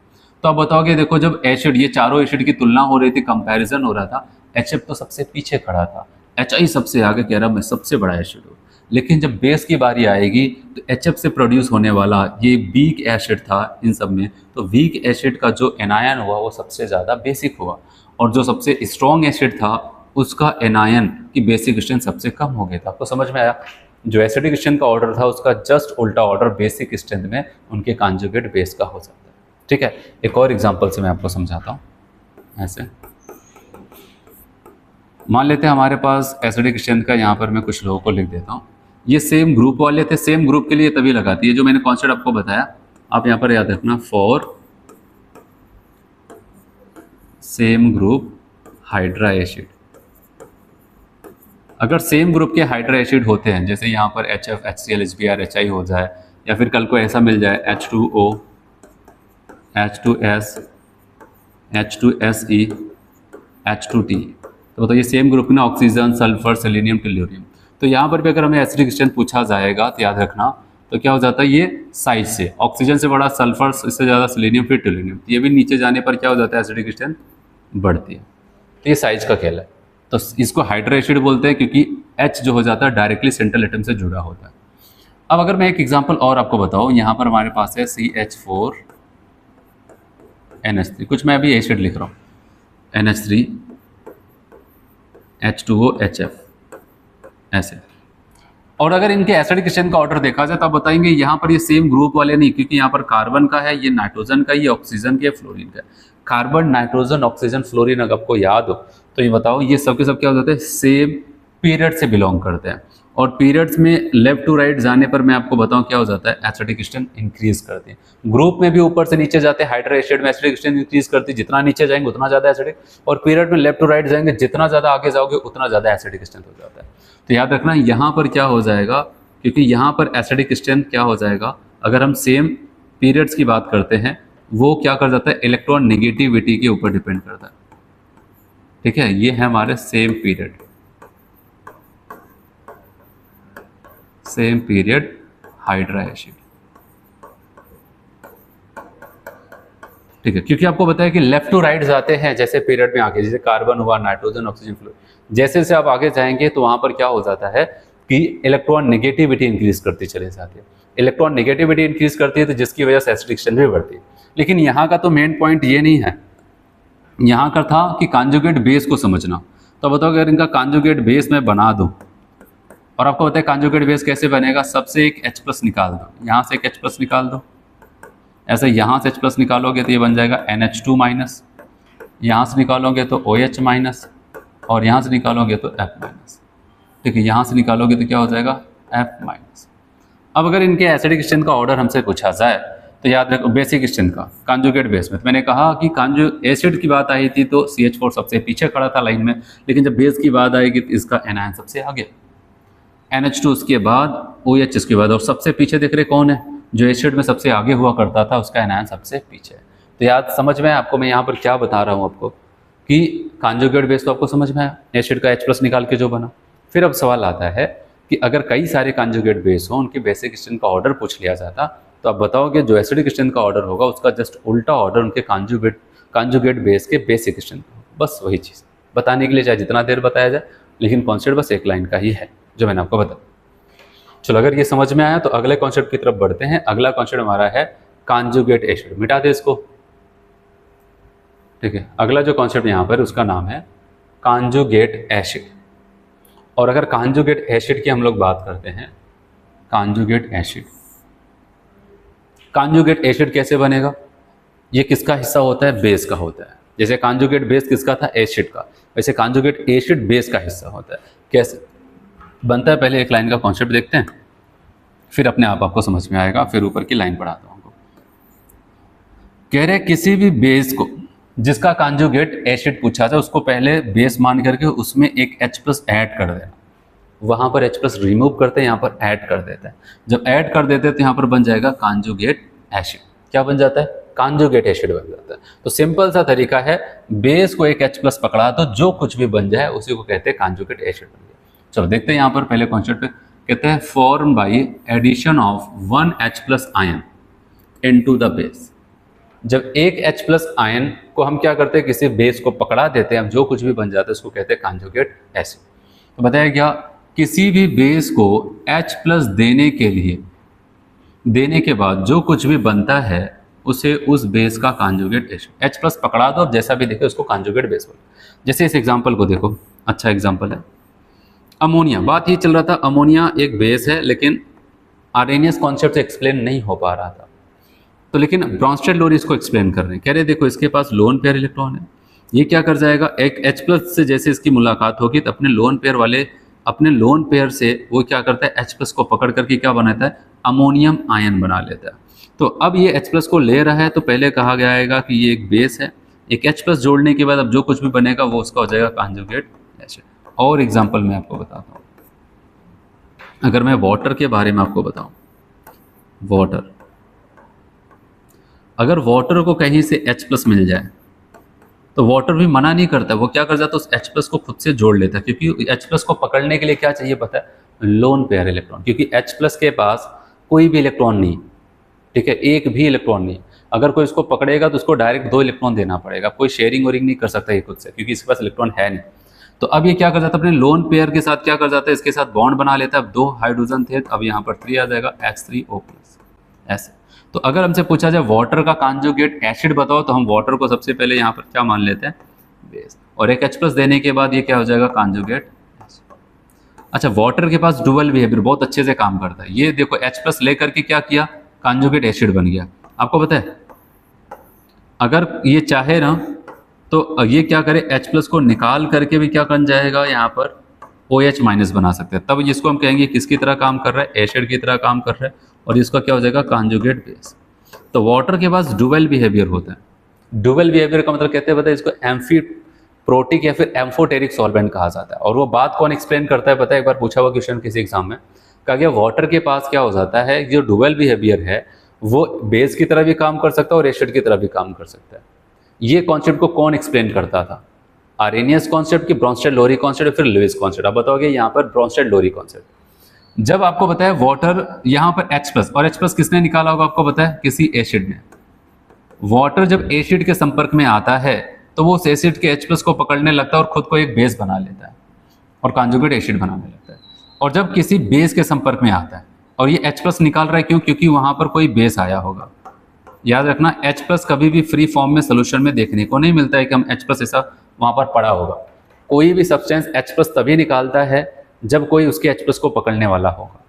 तो आप बताओगे, देखो जब एसिड, ये चारों एसिड की तुलना हो रही थी, कंपैरिजन हो रहा था, HF तो सबसे पीछे खड़ा था, HI सबसे आगे कह रहा मैं सबसे बड़ा एसिड हूँ। लेकिन जब बेस की बारी आएगी तो HF से प्रोड्यूस होने वाला ये वीक एसिड था इन सब में, तो वीक एसिड का जो एनायन हुआ वो सबसे ज़्यादा बेसिक हुआ, और जो सबसे स्ट्रॉन्ग एसिड था उसका एनायन की बेसिक स्ट्रेंथ सबसे कम हो गया था। आपको समझ में आया? जो एसिडिक स्ट्रेंथ का ऑर्डर था उसका जस्ट उल्टा ऑर्डर बेसिक स्ट्रेंथ में उनके कॉन्जुगेट बेस का हो सकता है। ठीक है, एक और एग्जांपल से मैं आपको समझाता हूँ। ऐसे मान लेते हैं हमारे पास एसिडिक स्ट्रेंथ का, यहाँ पर मैं कुछ लोगों को लिख देता हूँ। ये सेम ग्रुप वाले थे, सेम ग्रुप के लिए तभी लगाती है जो मैंने कॉन्सेप्ट आपको बताया, आप यहाँ पर याद रखना, for same group hydra acid. अगर सेम ग्रुप के हाइड्रा एसिड होते हैं, जैसे यहाँ पर HF, HCl, HBr, HI हो जाए, या फिर कल को ऐसा मिल जाए H2O, H2S, H2SE, H2T, तो बताइए सेम ग्रुप ना, ऑक्सीजन, सल्फर, सेलेनियम, टेल्यूरियम। तो यहाँ पर भी अगर हमें एसिडिक स्ट्रेंथ पूछा जाएगा तो याद रखना, तो क्या हो जाता है, ये साइज से, ऑक्सीजन से बड़ा सल्फर, इससे ज़्यादा सेलेनियम, फिर टेल्यूरियम, ये भी नीचे जाने पर क्या हो जाता है, एसिडिक स्ट्रेंथ बढ़ती है। तो ये साइज का खेल है। तो इसको हाइड्रा एसिड बोलते हैं क्योंकि H जो हो जाता है डायरेक्टली सेंट्रल एटम से जुड़ा होता है। अब अगर मैं एक एग्जांपल और आपको बताऊं, यहाँ पर हमारे पास है CH4NH3, कुछ मैं अभी एसिड लिख रहा हूँ, NH3 H2O HF ऐसे। और अगर इनके एसिडिक स्ट्रेंथ का ऑर्डर देखा जाए तो आप बताएंगे यहाँ पर ये सेम ग्रुप वाले नहीं, क्योंकि यहाँ पर कार्बन का है, ये नाइट्रोजन का, ये ऑक्सीजन के, फ्लोरीन का। कार्बन, नाइट्रोजन, ऑक्सीजन, फ्लोरीन अगर आपको याद हो तो ये बताओ, ये सब के सब क्या हो जाते हैं, सेम पीरियड से बिलोंग करते हैं। और पीरियड्स में लेफ्ट टू राइट जाने पर मैं आपको बताऊं क्या हो जाता है, एसिडिक स्ट्रेंथ इंक्रीज करते हैं। ग्रुप में भी ऊपर से नीचे जाते हैं, हाइड्रा एसिड में एसिडिक स्ट्रेंथ इंक्रीज करती है, जितना नीचे जाएंगे उतना ज़्यादा एसिडिक, और पीरियड में लेफ्ट टू राइट जाएंगे, जितना ज़्यादा आगे जाओगे उतना ज़्यादा एसिडिक स्ट्रेंथ हो जाता है। तो याद रखना यहाँ पर क्या हो जाएगा, क्योंकि यहाँ पर एसिडिक स्ट्रेंथ क्या हो जाएगा, अगर हम सेम पीरियड्स की बात करते हैं, वो क्या कर जाता है, इलेक्ट्रॉन नेगेटिविटी के ऊपर डिपेंड करता है। ठीक है, ये है हमारे same period, same period hydra acid. ठीक है, क्योंकि आपको बताया कि लेफ्ट टू राइट जाते हैं जैसे पीरियड में आगे, जैसे कार्बन हुआ, नाइट्रोजन, ऑक्सीजन, फ्लोरीन, जैसे जैसे आप आगे जाएंगे तो वहां पर क्या हो जाता है कि इलेक्ट्रॉन नेगेटिविटी इंक्रीज करती चले जाती है। इलेक्ट्रॉन नेगेटिविटी इंक्रीज करती है तो जिसकी वजह से एसिडिक स्ट्रेंथ भी बढ़ती है। लेकिन यहाँ का तो मेन पॉइंट ये नहीं है, यहाँ का था कि कॉन्जुगेट बेस को समझना। तो बताओ अगर इनका कॉन्जुगेट बेस मैं बना दूं, और आपको पता है कॉन्जुगेट बेस कैसे बनेगा, सबसे एक H+ निकाल दो, यहाँ से एक H+ निकाल दो, ऐसे यहाँ से H+ निकालोगे तो ये बन जाएगा NH2-, यहाँ से निकालोगे तो OH-, और यहाँ से निकालोगे तो F-। ठीक है, यहाँ से निकालोगे तो क्या हो जाएगा, F-। अब अगर इनके एसिडिक स्ट्रेंथ का ऑर्डर हमसे पूछा जाए तो याद रखो, बेसिक स्ट्रेंथ का कॉन्जुगेट बेस में, तो मैंने कहा कि एसिड की बात आई थी तो CH4 सबसे पीछे खड़ा था लाइन में, लेकिन जब बेस की बात आएगी तो इसका एनायन सबसे आगे, NH2 उसके बाद, OH उसके बाद, और सबसे पीछे देख रहे कौन है, जो एसिड में सबसे आगे हुआ करता था उसका एनायन सबसे पीछे। तो याद समझ में आपको मैं यहाँ पर क्या बता रहा हूँ आपको कि कॉन्जुगेट बेस तो आपको समझ में आया, एसिड का H+ निकाल के जो बना। फिर अब सवाल आता है कि अगर कई सारे कॉन्जुगेट बेस हो, उनके बेसिक स्ट्रेंथ का ऑर्डर पूछ लिया जाता, तो आप बताओगे जो एसिडिक स्ट्रेंथ का ऑर्डर होगा उसका जस्ट उल्टा ऑर्डर उनके कॉन्जुगेट बेस के बेसिक स्ट्रेंथ। बस वही चीज़ बताने के लिए चाहे जितना देर बताया जाए, लेकिन कॉन्सेप्ट बस एक लाइन का ही है जो मैंने आपको बताया। चलो अगर ये समझ में आया तो अगले कॉन्सेप्ट की तरफ बढ़ते हैं। अगला कॉन्सेप्ट हमारा है कॉन्जुगेट एसिड। मिटा दे इसको। ठीक है, अगला जो कॉन्सेप्ट यहाँ पर उसका नाम है कॉन्जुगेट एसिड। और अगर कॉन्जुगेट एसिड की हम लोग बात करते हैं, कॉन्जुगेट एसिड, कॉन्जुगेट एसिड कैसे बनेगा, ये किसका हिस्सा होता है, बेस का होता है। जैसे कॉन्जुगेट बेस किसका था, एसिड का, वैसे कॉन्जुगेट एसिड बेस का हिस्सा होता है। कैसे बनता है, पहले एक लाइन का कॉन्सेप्ट देखते हैं, फिर अपने आप आपको समझ में आएगा, फिर ऊपर की लाइन पढ़ाता हूँ। कह रहे किसी भी बेस को जिसका कॉन्जुगेट एसिड पूछा था उसको पहले बेस मान करके उसमें एक H+ ऐड कर देना, वहाँ पर H+ रिमूव करते हैं, यहाँ पर ऐड कर देते हैं। जब ऐड कर देते हैं तो यहाँ पर बन जाएगा कॉन्जुगेट एसिड। क्या बन जाता है? कॉन्जुगेट एसिड बन जाता है। तो सिंपल सा तरीका है, बेस को एक H+ पकड़ा तो जो कुछ भी बन जाए उसी को कहते हैं कॉन्जुगेट एसिड बन गया। चलो देखते हैं यहाँ पर पहले कॉन्सेप्ट पे, कहते हैं form by addition of 1 H+ ion into the base. जब एक H+ आयन को हम क्या करते हैं, किसी बेस को पकड़ा देते हैं, हम जो कुछ भी बन जाता है उसको कहते हैं कॉन्जुगेट एसिड। तो बताया क्या, किसी भी बेस को H+ देने के बाद जो कुछ भी बनता है उसे उस बेस का कॉन्जुगेट एसिड, H+ पकड़ा दो, अब जैसा भी देखे उसको कॉन्जुगेट बेस बोलो। जैसे इस एग्जांपल को देखो, अच्छा एग्जांपल है अमोनिया। बात ये चल रहा था अमोनिया एक बेस है लेकिन आर्रेनियस कॉन्सेप्ट से एक्सप्लेन नहीं हो पा रहा था, तो लेकिन ब्रॉन्स्टेड लोरी इसको एक्सप्लेन कर रहे हैं। कह रहे देखो इसके पास लोन पेयर इलेक्ट्रॉन है, ये क्या कर जाएगा, एक H+ से जैसे इसकी मुलाकात होगी तो अपने लोन पेयर से वो क्या करता है, H+ को पकड़ करके क्या बनाता है, अमोनियम आयन बना लेता है। तो अब ये H+ को ले रहा है, तो पहले कहा गया कि ये एक बेस है, एक H+ जोड़ने के बाद अब जो कुछ भी बनेगा वो उसका हो जाएगा कॉन्जुगेट एसिड। और एग्जाम्पल मैं आपको बताता हूँ, अगर मैं वाटर के बारे में आपको बताऊँ, वाटर, अगर वाटर को कहीं से H+ मिल जाए तो वाटर भी मना नहीं करता, वो क्या कर जाता है, उस H+ को खुद से जोड़ लेता है, क्योंकि H+ को पकड़ने के लिए क्या चाहिए पता है, लोन पेयर इलेक्ट्रॉन, क्योंकि H+ के पास कोई भी इलेक्ट्रॉन नहीं, ठीक है, एक भी इलेक्ट्रॉन नहीं। अगर कोई इसको पकड़ेगा तो उसको डायरेक्ट 2 इलेक्ट्रॉन देना पड़ेगा, कोई शेयरिंग वोरिंग नहीं कर सकता ये खुद से, क्योंकि इसके पास इलेक्ट्रॉन है नहीं। तो अब ये क्या कर जाता है, अपने लोन पेयर के साथ क्या कर जाता है, इसके साथ बॉन्ड बना लेता है। अब 2 हाइड्रोजन थे, अब यहाँ पर 3 आ जाएगा, H3O+, ऐसे। तो अगर हमसे पूछा जाए वाटर का कॉन्जुगेट एसिड बताओ, तो हम वाटर को सबसे पहले यहाँ पर क्या मान लेते हैं, बेस, और एक H+ देने के बाद ये क्या हो जाएगा, कॉन्जुगेट एसिड। अच्छा, वाटर के पास डुअल बिहेवियर बहुत अच्छे से काम करता है। ये देखो H+ लेकर के क्या किया, कॉन्जुगेट एसिड बन गया। आपको पता है अगर ये चाहे ना तो ये क्या करे, H+ को निकाल करके भी क्या बन जाएगा, यहाँ पर OH- बना सकते हैं। तब जिसको हम कहेंगे किसकी तरह काम कर रहा है, एसिड की तरह काम कर रहा है, और इसका क्या हो जाएगा, कॉन्जुगेट बेस। तो वाटर के पास डुअल बिहेवियर होता है। डुअल बिहेवियर का मतलब कहते हैं पता है, इसको एम्फीप्रोटिक या फिर एम्फोटेरिक सॉल्वेंट कहा जाता है। और वो बात कौन एक्सप्लेन करता है पता है, एक बार पूछा हुआ क्वेश्चन किसी एग्जाम में, कहा गया वाटर के पास क्या हो जाता है, जो डुअल बिहेवियर है वो बेस की तरह भी काम कर सकता है और एसिड की तरह भी काम कर सकता है। ये कॉन्सेप्ट को कौन एक्सप्लेन करता था, आर्रेनियस कॉन्सेप्ट की ब्रॉन्स्टेड लोरी कॉन्सेप्ट, फिर लुईस कॉन्सेप्ट। आप बताओगे यहाँ पर ब्रॉन्स्टेड लोरी कॉन्सेप्ट। जब आपको बताया वाटर यहाँ पर H+, और H+ किसने निकाला होगा आपको पता है, किसी एसिड ने। वाटर जब एसिड के संपर्क में आता है तो वो उस एसिड के H+ को पकड़ने लगता है और खुद को एक बेस बना लेता है और कॉन्जुगेट एसिड बनाने लगता है। और जब किसी बेस के संपर्क में आता है और ये H+ निकाल रहा है, क्यों, क्योंकि वहां पर कोई बेस आया होगा। याद रखना, H+ कभी भी फ्री फॉर्म में सोल्यूशन में देखने को नहीं मिलता है कि हम H+ ऐसा वहां पर पड़ा होगा। कोई भी सब्सटेंस H+ तभी निकालता है जब कोई उसके H+ को पकड़ने वाला होगा,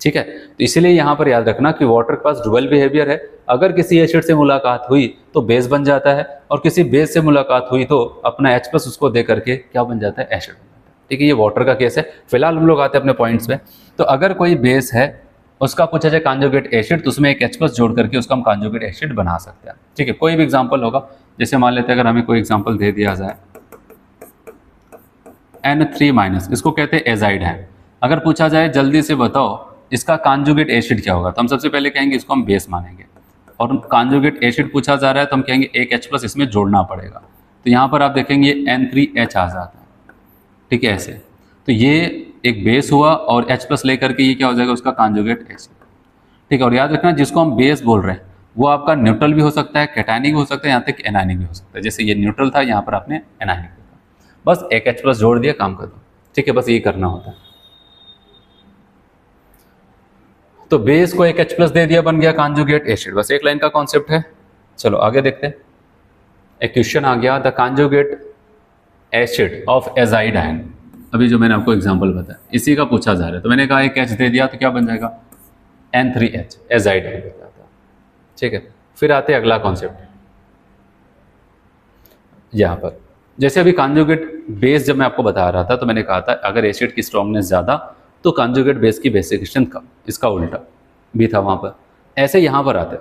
ठीक है। तो इसलिए यहाँ पर याद रखना कि वाटर के पास डुअल बिहेवियर है। अगर किसी एसिड से मुलाकात हुई तो बेस बन जाता है, और किसी बेस से मुलाकात हुई तो अपना H+ उसको दे करके क्या बन जाता है, एसिड बन जाता है, ठीक है। ये वाटर का केस है। फिलहाल हम लोग आते हैं अपने पॉइंट्स में। तो अगर कोई बेस है, उसका पूछा जाए कॉन्जुगेट एसिड, तो उसमें एक H+ जोड़ करके उसका हम कॉन्जुगेट एसिड बना सकते हैं, ठीक है। कोई भी एग्जाम्पल होगा, जैसे मान लेते हैं अगर हमें कोई एग्जाम्पल दे दिया जाए N3-, इसको कहते हैं एजाइड है। अगर पूछा जाए जल्दी से बताओ इसका कॉन्जुगेट एसिड क्या होगा, तो हम सबसे पहले कहेंगे इसको हम बेस मानेंगे, और कॉन्जुगेट एसिड पूछा जा रहा है तो हम कहेंगे एक H+ इसमें जोड़ना पड़ेगा। तो यहाँ पर आप देखेंगे N3H आ जाता है, ठीक है, ऐसे। तो ये एक बेस हुआ और H+ लेकर के ये क्या हो जाएगा, उसका कॉन्जुगेट एसिड, ठीक है। और याद रखना, जिसको हम बेस बोल रहे हैं वो आपका न्यूट्रल भी हो सकता है, कैटायनिक भी हो सकता है, यहाँ तक एनायनिक भी हो सकता है। जैसे ये न्यूट्रल था, यहाँ पर आपने एनायनिक देखा, बस एक H+ जोड़ दिया, काम कर दो, ठीक है, बस ये करना होता है। तो बेस को एक H+ दे दिया, बन गया कॉन्जुगेट एसिड। बस एक लाइन का कॉन्सेप्ट है। चलो आगे देखते हैं। एक क्वेश्चन आ गया, the conjugate acid of azide ion. अभी जो मैंने आपको एग्जांपल बताया इसी का पूछा जा रहा है। तो मैंने कहा एक H दे दिया तो क्या बन जाएगा, N3H, एजाइड आयन बन जाता है, ठीक है। फिर आते हैं अगला कॉन्सेप्ट यहाँ पर। जैसे अभी कॉन्जुगेट बेस जब मैं आपको बता रहा था तो मैंने कहा था अगर एसिड की स्ट्रॉन्गनेस ज़्यादा तो कॉन्जुगेट बेस की बेसिक स्ट्रेंथ कम, इसका उल्टा भी था वहाँ पर। ऐसे यहाँ पर आता है,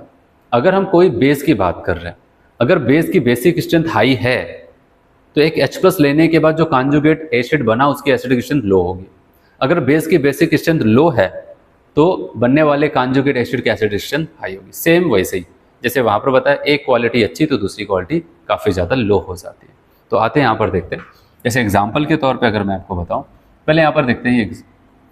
अगर हम कोई बेस की बात कर रहे हैं अगर बेस की बेसिक स्ट्रेंथ हाई है तो एक H प्लस लेने के बाद जो कॉन्जुगेट एसिड बना उसकी एसिडिक स्ट्रेंथ लो होगी। अगर बेस की बेसिक स्ट्रेंथ लो है तो बनने वाले कॉन्जुगेट एसिड की एसिडिक स्ट्रेंथ हाई होगी। सेम वैसे ही जैसे वहाँ पर बताया, एक क्वालिटी अच्छी तो दूसरी क्वालिटी काफ़ी ज़्यादा लो हो जाती है। तो आते हैं यहाँ पर देखते हैं, जैसे एग्जाम्पल के तौर पर अगर मैं आपको बताऊँ, पहले यहाँ पर देखते हैं,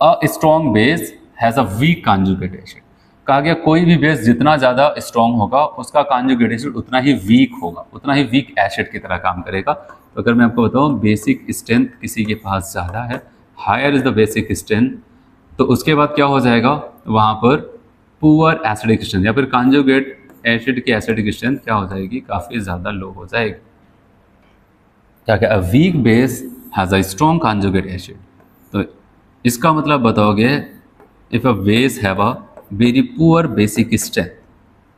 a strong base has a weak conjugate acid. कहा गया कोई भी बेस जितना ज़्यादा स्ट्रॉन्ग होगा उसका कॉन्जुगेट एसिड उतना ही वीक होगा, उतना ही वीक एसिड की तरह काम करेगा। तो अगर मैं आपको बताऊँ बेसिक स्ट्रेंथ किसी के पास ज़्यादा है, higher is the basic strength, तो उसके बाद क्या हो जाएगा वहाँ पर पुअर एसिडिक स्ट्रेंथ, या फिर कॉन्जुगेट एसिड की एसिडिक स्ट्रेंथ क्या हो जाएगी, काफ़ी ज़्यादा लो हो जाएगी। क्या क्या, a weak base has a strong conjugate acid. तो इसका मतलब बताओगे, if a base have a very poor basic strength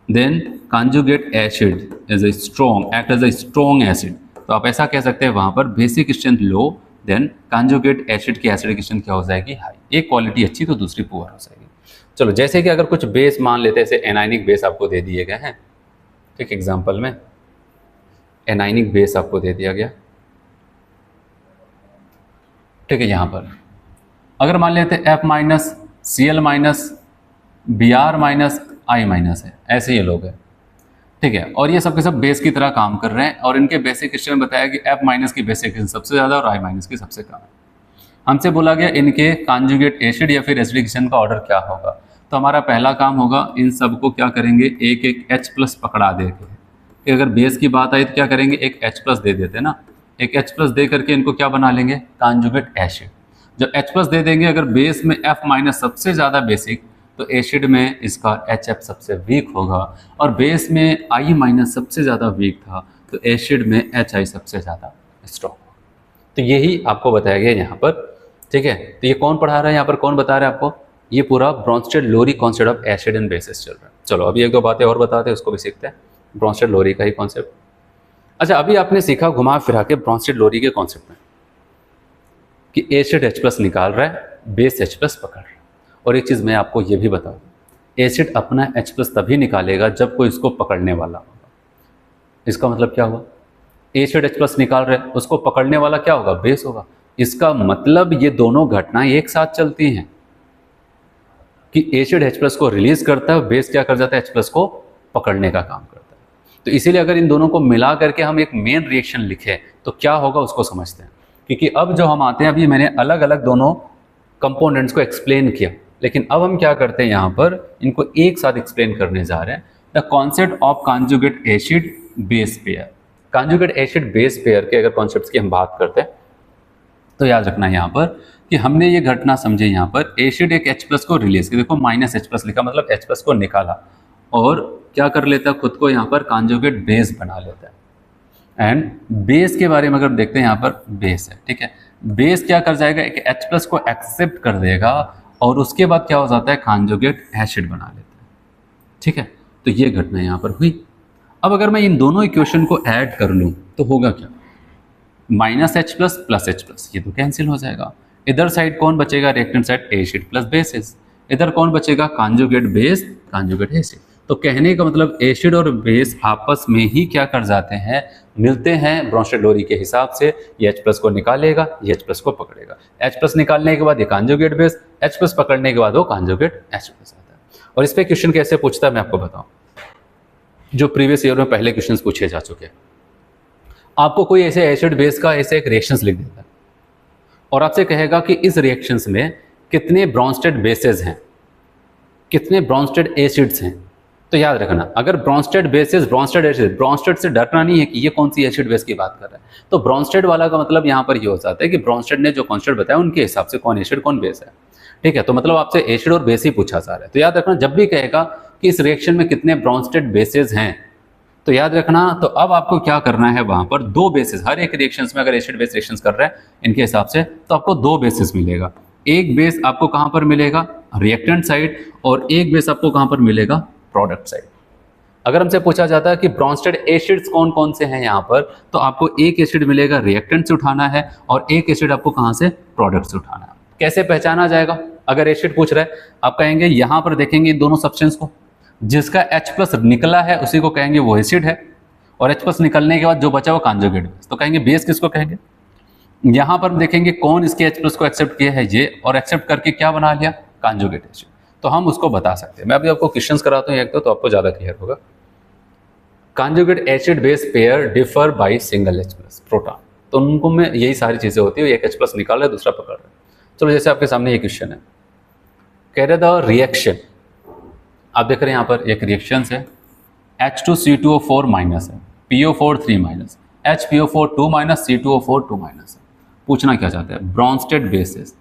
then conjugate acid is a strong, act as a strong acid. तो आप ऐसा कह सकते हैं वहाँ पर basic strength low, then conjugate acid की एसिडिक स्ट्रेंथ क्या हो जाएगी, हाई। एक क्वालिटी अच्छी तो दूसरी पुअर हो जाएगी। चलो, जैसे कि अगर कुछ बेस मान लेते हैं, जैसे एनाइनिक बेस आपको दे दिए गए हैं, ठीक, एग्जाम्पल में एनाइनिक बेस आपको दे दिया गया, ठीक है। यहाँ पर अगर मान लेते हैं F minus, Cl minus, Br minus, I minus है, ऐसे ये लोग हैं, ठीक है। और ये सब के सब बेस की तरह काम कर रहे हैं और इनके बेसिक स्ट्रेंथ बताया कि F माइनस की बेसिक स्ट्रेंथ सबसे ज़्यादा और I माइनस की सबसे कम है। हमसे बोला गया इनके कॉन्जुगेट एसिड या फिर एसिडिक स्ट्रेंथ का ऑर्डर क्या होगा। तो हमारा पहला काम होगा, इन सबको क्या करेंगे, एक एक H प्लस पकड़ा देंगे। कि अगर बेस की बात आई तो क्या करेंगे, एक H प्लस दे देते हैं ना, एक H प्लस दे करके इनको क्या बना लेंगे, कॉन्जुगेट एसिड। जब H प्लस दे देंगे, अगर बेस में F माइनस सबसे ज़्यादा बेसिक, तो एसिड में इसका HF सबसे वीक होगा, और बेस में I माइनस सबसे ज़्यादा वीक था तो एसिड में HI सबसे ज़्यादा स्ट्रॉन्ग। तो यही आपको बताया गया यहाँ पर, ठीक है। तो ये कौन पढ़ा रहा है यहाँ पर, कौन बता रहा है आपको, ये पूरा Bronsted Lowry concept of acid and bases चल रहा है। चलो अभी एक दो बातें और बताते हैं, उसको भी सीखते हैं, ब्रॉन्स्टेड-लोरी का ही कॉन्सेप्ट। अच्छा, अभी आपने सीखा घुमा फिरा के ब्रॉन्स्टेड-लोरी के कॉन्सेप्ट में कि एसिड H प्लस निकाल रहा है, बेस H प्लस पकड़ रहा है। और एक चीज़ मैं आपको ये भी बता दूँ, एसिड अपना H प्लस तभी निकालेगा जब कोई इसको पकड़ने वाला होगा। इसका मतलब क्या हुआ, एसिड H प्लस निकाल रहे हैं, उसको पकड़ने वाला क्या होगा, बेस होगा। इसका मतलब ये दोनों घटनाएं एक साथ चलती हैं कि एसिड H प्लस को रिलीज करता है, बेस क्या कर जाता है, H प्लस को पकड़ने का काम करता है। तो इसीलिए अगर इन दोनों को मिला करके हम एक मेन रिएक्शन लिखें तो क्या होगा उसको समझते हैं। क्योंकि अब जो हम आते हैं, अभी मैंने अलग अलग दोनों कंपोनेंट्स को एक्सप्लेन किया, लेकिन अब हम क्या करते हैं, यहाँ पर इनको एक साथ एक्सप्लेन करने जा रहे हैं। The concept of conjugate acid base pair. Conjugate acid base pair के अगर कॉन्सेप्ट्स की हम बात करते हैं तो याद रखना यहाँ पर कि हमने ये घटना समझी, यहाँ पर एसिड एक H प्लस को रिलीज किया, देखो माइनस H प्लस लिखा, मतलब H प्लस को निकाला और क्या कर लेता है, खुद को यहाँ पर कॉन्जुगेट बेस बना लेता है। एंड बेस के बारे में अगर देखते हैं, यहाँ पर बेस है, ठीक है। बेस क्या कर जाएगा, एक H प्लस को एक्सेप्ट कर देगा और उसके बाद क्या हो जाता है, कॉन्जुगेट एसिड बना लेता है, ठीक है। तो ये घटना यहाँ पर हुई। अब अगर मैं इन दोनों इक्वेशन को ऐड कर लूँ तो होगा क्या, minus H plus plus H plus, ये तो कैंसिल हो जाएगा। इधर साइड कौन बचेगा, reactant side acid plus basis. इधर कौन बचेगा, कॉन्जुगेट बेस कॉन्जुगेट एसिड। तो कहने का मतलब एसिड और बेस आपस में ही क्या कर जाते हैं, मिलते हैं ब्रॉन्स्टेड-लोरी के हिसाब से। ये H प्लस को निकालेगा, ये H प्लस को पकड़ेगा, H प्लस निकालने के बाद ये कॉन्जुगेट बेस, H प्लस पकड़ने के बाद वो कॉन्जुगेट एसिड प्लस आता है। और इस पर क्वेश्चन कैसे पूछता है मैं आपको बताऊँ, जो प्रीवियस ईयर में पहले क्वेश्चन पूछे जा चुके हैं। आपको कोई ऐसे एसिड बेस का ऐसे एक रिएक्शंस लिख देता है और आपसे कहेगा कि इस रिएक्शंस में कितने ब्रॉन्स्टेड बेसेस हैं, कितने ब्रॉन्स्टेड एसिड्स हैं। तो याद रखना, अगर Brønsted bases, Brønsted acid, Brønsted से डरना नहीं है कि ये कौन सी एसिड बेस की बात कर रहा है। तो ब्रॉन्स्टेड वाला का मतलब यहाँ पर ये हो जाता है कि ब्रॉन्स्टेड ने जो कॉन्सेप्ट बताया उनके हिसाब से कौन एसिड कौन बेस है, ठीक है। तो मतलब आपसे एसिड और बेस ही पूछा जा रहा है। तो याद रखना, जब भी कहेगा कि इस रिएक्शन में कितने ब्रॉन्स्टेड बेसेस हैं, तो याद रखना, तो अब आपको क्या करना है, वहां पर दो बेसिस, हर एक रिएक्शंस में अगर एसिड बेस रिएक्शंस कर रहे हैं इनके हिसाब से, तो आपको दो बेसिस मिलेगा। एक बेस आपको कहां पर मिलेगा, रिएक्टेंट साइड, और एक बेस आपको कहां पर मिलेगा, प्रोडक्ट साइड। अगर हमसे पूछा जाता है कि ब्रॉन्स्टेड एसिड्स कौन कौन से हैं यहाँ पर, तो आपको एक एसिड मिलेगा रिएक्टेंट से उठाना है और एक एसिड आपको कहाँ से, प्रोडक्ट से उठाना है। कैसे पहचाना जाएगा, अगर एसिड पूछ रहा है, आप कहेंगे यहाँ पर देखेंगे इन दोनों सब्सटेंस को, जिसका H प्लस निकला है उसी को कहेंगे वो एसिड है, और H+ निकलने के बाद जो बचा वो कॉन्जुगेट बेस, तो कहेंगे बेस किसको कहेंगे। यहाँ पर देखेंगे कौन इसके H+ को एक्सेप्ट किया है, ये, और एक्सेप्ट करके क्या बना लिया, कॉन्जुगेट एसिड, तो हम उसको बता सकते हैं। मैं अभी आपको क्वेश्चंस कराता हूँ एक तो आपको ज़्यादा क्लियर होगा। Conjugate acid base pair differ by single H+ proton, तो उनको में यही सारी चीज़ें होती है, एक H+ निकाल रहा है दूसरा पकड़ रहा है। चलो जैसे आपके सामने ये क्वेश्चन है, कह रहे द रिएक्शन, आप देख रहे हैं यहाँ पर एक रिएक्शन है, H2C2O4 माइनस है, PO4 3 minus, HPO4 2 minus, C2O4 2 minus है। पूछना क्या चाहते हैं, ब्रॉन्स्टेड बेसिस,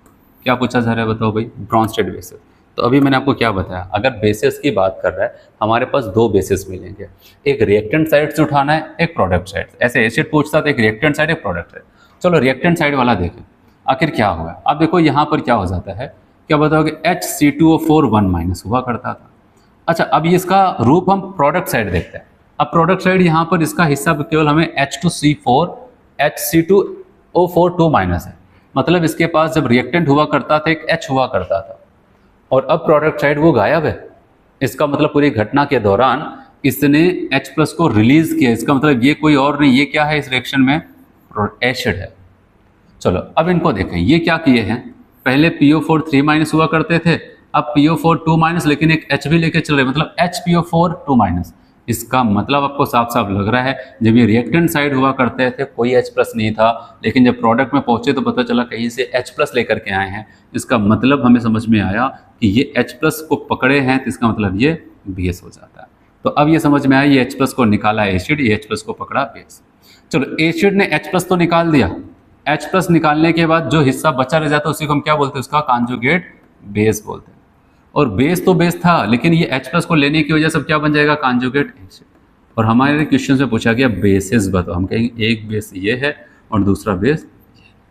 क्या पूछा जा रहा है बताओ भाई, ब्रॉन्स्टेड बेसिस। तो अभी मैंने आपको क्या बताया, अगर बेसिस की बात कर रहा है हमारे पास दो बेसिस मिलेंगे, एक रिएक्टेंट साइड से उठाना है, एक प्रोडक्ट साइड। ऐसे एसिड पूछता था, एक रिएक्टेंट साइड एक प्रोडक्ट साइड। चलो रिएक्टेंट साइड वाला देखें आखिर क्या होगा। अब देखो यहाँ पर क्या हो जाता है, क्या बताओगे, HC2O4 1 माइनस हुआ करता था। अच्छा अब इसका रूप हम प्रोडक्ट साइड देखते हैं। अब प्रोडक्ट साइड यहाँ पर इसका हिस्सा केवल हमें H2C4 HC2O4 2 माइनस है, मतलब इसके पास जब रिएक्टेंट हुआ करता था एक H हुआ करता था, और अब प्रोडक्ट साइड वो गायब है। इसका मतलब पूरी घटना के दौरान इसने H+ को रिलीज किया, इसका मतलब ये कोई और नहीं, ये क्या है इस रिएक्शन में, एसिड है। चलो अब इनको देखें, ये क्या किए हैं, पहले PO4 3 माइनस हुआ करते थे, अब PO4 2 माइनस, लेकिन एक H भी लेके चल रहे, मतलब HPO4 2 माइनस। इसका मतलब आपको साफ साफ लग रहा है जब ये रिएक्टेंट साइड हुआ करते थे कोई H+ नहीं था, लेकिन जब प्रोडक्ट में पहुंचे तो पता चला कहीं से H+ लेकर के आए हैं। इसका मतलब हमें समझ में आया कि ये H+ को पकड़े हैं, तो इसका मतलब ये बेस हो जाता है। तो अब ये समझ में आया, ये H+ को निकाला एसिड, ये H+ को पकड़ा बेस। चलो एसिड ने H+ तो निकाल दिया, H+ निकालने के बाद जो हिस्सा बचा रह जाता है उसी को हम क्या बोलते हैं, उसका कॉन्जुगेट बेस बोलते हैं। और बेस तो बेस था, लेकिन ये H+ को लेने की वजह से क्या बन जाएगा, कॉन्जुगेट एसिड। और हमारे क्वेश्चन में पूछा गया बेसिस बताओ, हम कहेंगे एक बेस ये है और दूसरा बेस,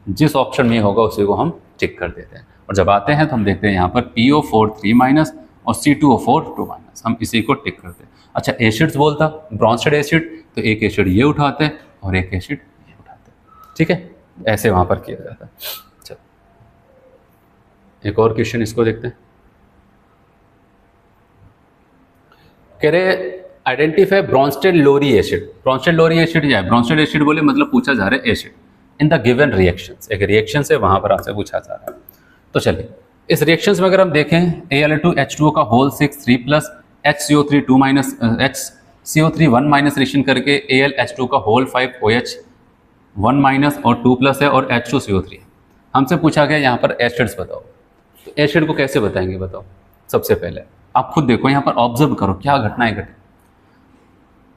जिस ऑप्शन में होगा उसी को हम टिक कर देते हैं। और जब आते हैं तो हम देखते हैं यहाँ पर PO4 3 माइनस और C2O4 2 माइनस, हम इसी को टिक करते हैं। अच्छा एसिड्स बोलता, ब्रॉन्स्टेड एसिड, तो एक एसिड ये उठाते हैं और एक एसिड ये उठाते हैं, ठीक है, ऐसे वहाँ पर किया जाता है। चलो एक और क्वेश्चन इसको देखते हैं, कह रहे आइडेंटिफाई ब्रॉन्स्टेड लोरी एसिड। ब्रॉन्स्टेड लोरी एसिड क्या है, ब्रॉन्स्टेड एसिड बोले मतलब पूछा जा रहा है acid in the given reactions, एक रिएक्शन से वहां पर आपसे पूछा जा रहा है। तो चलिए इस रिएक्शंस में अगर हम देखें, Al2H2O का whole 6 3 plus HCO3 2 minus HCO3 1 minus reaction करके AlH2 का होल 5 OH 1 माइनस और 2 प्लस है और H2CO3 है। हमसे पूछा गया यहाँ पर एसिड्स बताओ, तो एसिड को कैसे बताएंगे बताओ। सबसे पहले आप खुद देखो, यहाँ पर ऑब्जर्व करो क्या घटनाएं घटी।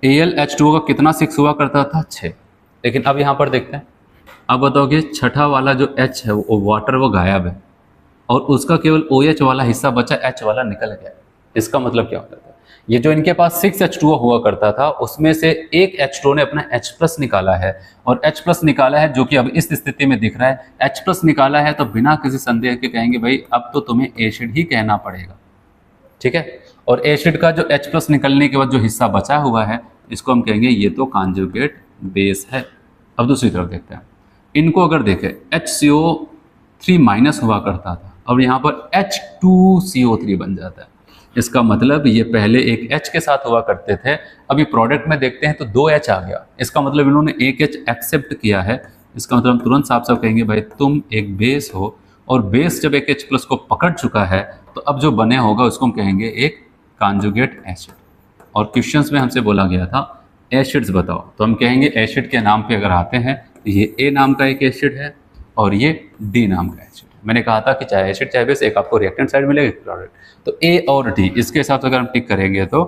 AlH2O का कितना 6 हुआ करता था, 6, लेकिन अब यहाँ पर देखते हैं, अब बताओगे छठा वाला जो H है वो वाटर वो गायब है और उसका केवल OH वाला हिस्सा बचा, H वाला निकल गया। इसका मतलब क्या होता है, ये जो इनके पास 6H2O हुआ करता था उसमें से एक H2O ने अपना H+ निकाला है, और H+ निकाला है जो कि अब इस स्थिति में दिख रहा है, H+ निकाला है, तो बिना किसी संदेह के कहेंगे भाई अब तो तुम्हें एसिड ही कहना पड़ेगा, ठीक है। और एसिड का जो H+ निकलने के बाद जो हिस्सा बचा हुआ है इसको हम कहेंगे ये तो कॉन्जुगेट बेस है। अब दूसरी तरफ देखते हैं, इनको अगर देखें HCO3 माइनस हुआ करता था, अब यहाँ पर H2CO3 बन जाता है। इसका मतलब ये पहले एक H के साथ हुआ करते थे, अभी प्रोडक्ट में देखते हैं तो 2 H आ गया, इसका मतलब इन्होंने एक H एक्सेप्ट किया है। इसका मतलब हम तुरंत साफ साफ कहेंगे भाई तुम एक बेस हो, और बेस जब एक H+ को पकड़ चुका है तो अब जो बने होगा उसको हम कहेंगे एक कॉन्जुगेट एसिड। और क्वेश्चंस में हमसे बोला गया था एसिड्स बताओ, तो हम कहेंगे एसिड के नाम पे अगर आते हैं तो ये A नाम का एक एसिड है और ये D नाम का एसिड है। मैंने कहा था कि चाहे एसिड चाहे बेस, एक आपको रिएक्टेंट साइड मिलेगा एक प्रोडक्ट, तो A और D इसके हिसाब से अगर हम टिक करेंगे तो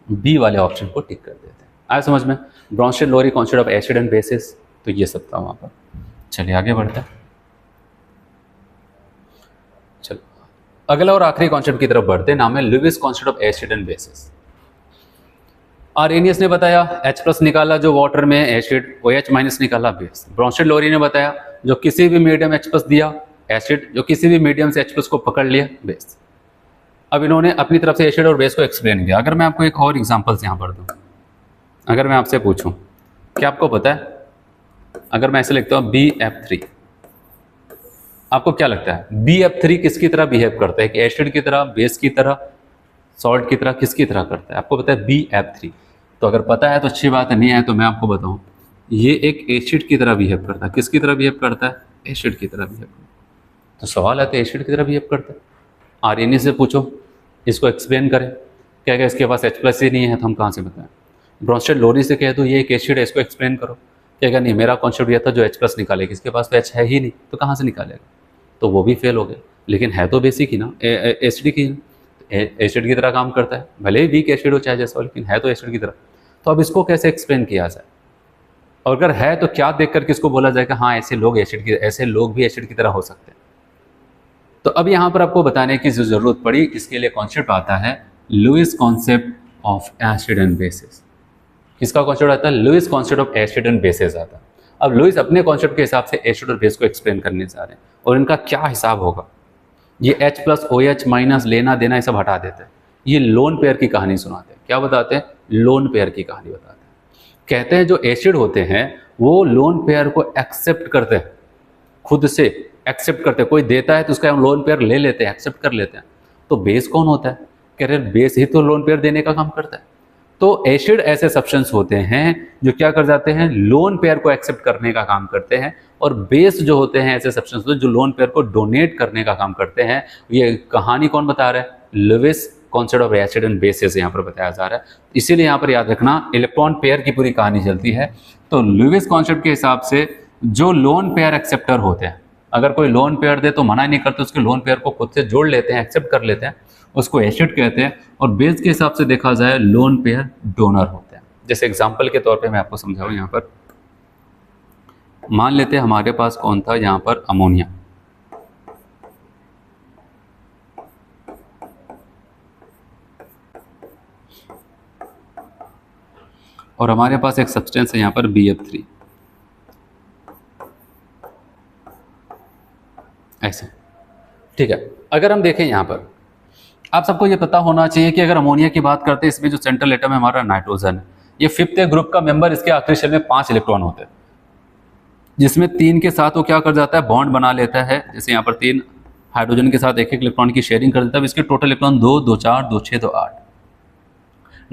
B वाले ऑप्शन को टिक कर देते हैं। आया समझ में, Bronsted Lowry concept of acid and bases, तो ये सब था वहाँ पर। चलिए आगे बढ़ते हैं, चलो अगला और आखिरी कॉन्सेप्ट की तरफ बढ़ते हैं, नाम है Lewis concept of acid and bases. Arrhenius ने बताया H+ निकाला जो वाटर में एसिड, OH माइनस निकाला बेस। ब्रॉन्स्टेड लोरी ने बताया जो किसी भी मीडियम H+ दिया एसिड, जो किसी भी मीडियम से H+ को पकड़ लिया बेस। अब इन्होंने अपनी तरफ से एसिड और बेस को एक्सप्लेन किया। अगर मैं आपको एक और एग्जांपल्स यहाँ पर दूँ, अगर मैं आपसे पूछूं क्या आपको पता है, अगर मैं ऐसे लिखता हूँ BF3, आपको क्या लगता है BF3 किसकी तरह बिहेव करता है, कि एसिड की तरह, बेस की तरह, सॉल्ट की तरह, किसकी तरह करता है? आपको पता है BF3 तो अगर पता है तो अच्छी बात है, नहीं है तो मैं आपको बताऊं, ये एक एसिड की तरह बिहेव करता है। किसकी तरह बिहेव करता है? एसिड की तरह बिहेव करता है। तो सवाल है, तो एसिड की तरह बिहेव करता है। आर्यनी से पूछो, इसको एक्सप्लेन करें, क्या क्या इसके पास H+ ही नहीं है, तो हम कहाँ से बताएं? ब्रॉन्स्टेड लोरी से कह दो ये एक एसिड है, इसको एक्सप्लेन करो, क्या नहीं मेरा कॉन्सेप्ट ये था जो H+ निकालेगा, इसके पास तो H है ही नहीं, तो कहाँ से निकालेगा? तो वो भी फेल हो गया। लेकिन है तो बेसिक ही ना, एसिड की, एसिड की तरह काम करता है, भले ही वीक एसिड हो चाहे जैसा हो, लेकिन है तो एसिड की तरह। तो अब इसको कैसे एक्सप्लेन किया जाए? और अगर है तो क्या देख कर किसको बोला जाएगा हाँ ऐसे लोग एसिड की, ऐसे लोग भी एसिड की तरह हो सकते हैं? तो अब यहाँ पर आपको बताने की जो जरूरत पड़ी, इसके लिए कॉन्सेप्ट आता है Lewis concept of acid and bases. किसका कॉन्सेप्ट आता है? Lewis concept of acid and bases आता है। अब लुईस अपने कॉन्सेप्ट के हिसाब से एसिड और बेस को एक्सप्लेन करने जा रहे हैं, और इनका क्या हिसाब होगा। ये H+ OH- लेना देना ये सब हटा देते हैं, ये लोन पेयर की कहानी सुनाते हैं। क्या बताते हैं? लोन पेयर की कहानी बताते हैं। कहते हैं जो एसिड होते हैं वो लोन पेयर को एक्सेप्ट करते हैं, खुद से एक्सेप्ट करते हैं। कोई देता है तो उसका हम लोन पेयर ले लेते हैं, एक्सेप्ट कर लेते हैं। तो बेस कौन होता है? कह रहे बेस ही तो लोन पेयर देने का काम करता है। तो एसिड ऐसे सब्सटेंस होते हैं जो क्या कर जाते हैं, लोन पेयर को एक्सेप्ट करने का काम करते हैं, और बेस जो होते हैं ऐसे सब्सटेंस जो लोन पेयर को डोनेट करने का काम करते हैं। ये कहानी कौन बता रहा है? Lewis concept of acid and bases यहाँ पर बताया जा रहा है। इसीलिए यहाँ पर याद रखना इलेक्ट्रॉन पेयर की पूरी कहानी चलती है। तो लुईस कॉन्सेप्ट के हिसाब से जो लोन पेयर एक्सेप्टर होते हैं, अगर कोई लोन पेयर दे तो मना नहीं करते, उसके लोन पेयर को खुद से जोड़ लेते हैं, एक्सेप्ट कर लेते हैं, उसको एसिड कहते हैं। और बेस के हिसाब से देखा जाए लोन पेयर डोनर होते हैं। जैसे एग्जांपल के तौर पे मैं आपको समझाऊं, यहाँ पर मान लेते हैं हमारे पास कौन था, यहाँ पर अमोनिया। और हमारे पास एक सब्सटेंस है यहाँ पर BF3, ऐसे, ठीक है। अगर हम देखें यहाँ पर, आप सबको ये पता होना चाहिए कि अगर अमोनिया की बात करते हैं, इसमें जो सेंट्रल एटम है हमारा नाइट्रोजन है, ये 5th ग्रुप का मेंबर, इसके आखिरी शेल में 5 इलेक्ट्रॉन होते हैं, जिसमें 3 के साथ वो क्या कर जाता है, बॉन्ड बना लेता है। जैसे यहाँ पर 3 हाइड्रोजन के साथ एक इलेक्ट्रॉन की शेयरिंग कर देता है। इसके टोटल इलेक्ट्रॉन 2, 2, 4, 2, 6, 2, 8।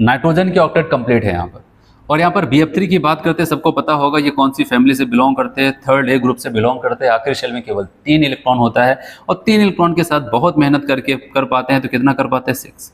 नाइट्रोजन की ऑक्टेट कंप्लीट है यहाँ पर। और यहाँ पर BF3 की बात करते हैं, सबको पता होगा ये कौन सी फैमिली से बिलोंग करते हैं, 3rd A ग्रुप से बिलोंग करते हैं। आखिरी शेल में केवल 3 इलेक्ट्रॉन होता है, और 3 इलेक्ट्रॉन के साथ बहुत मेहनत करके कर पाते हैं। तो कितना कर पाते हैं? 6।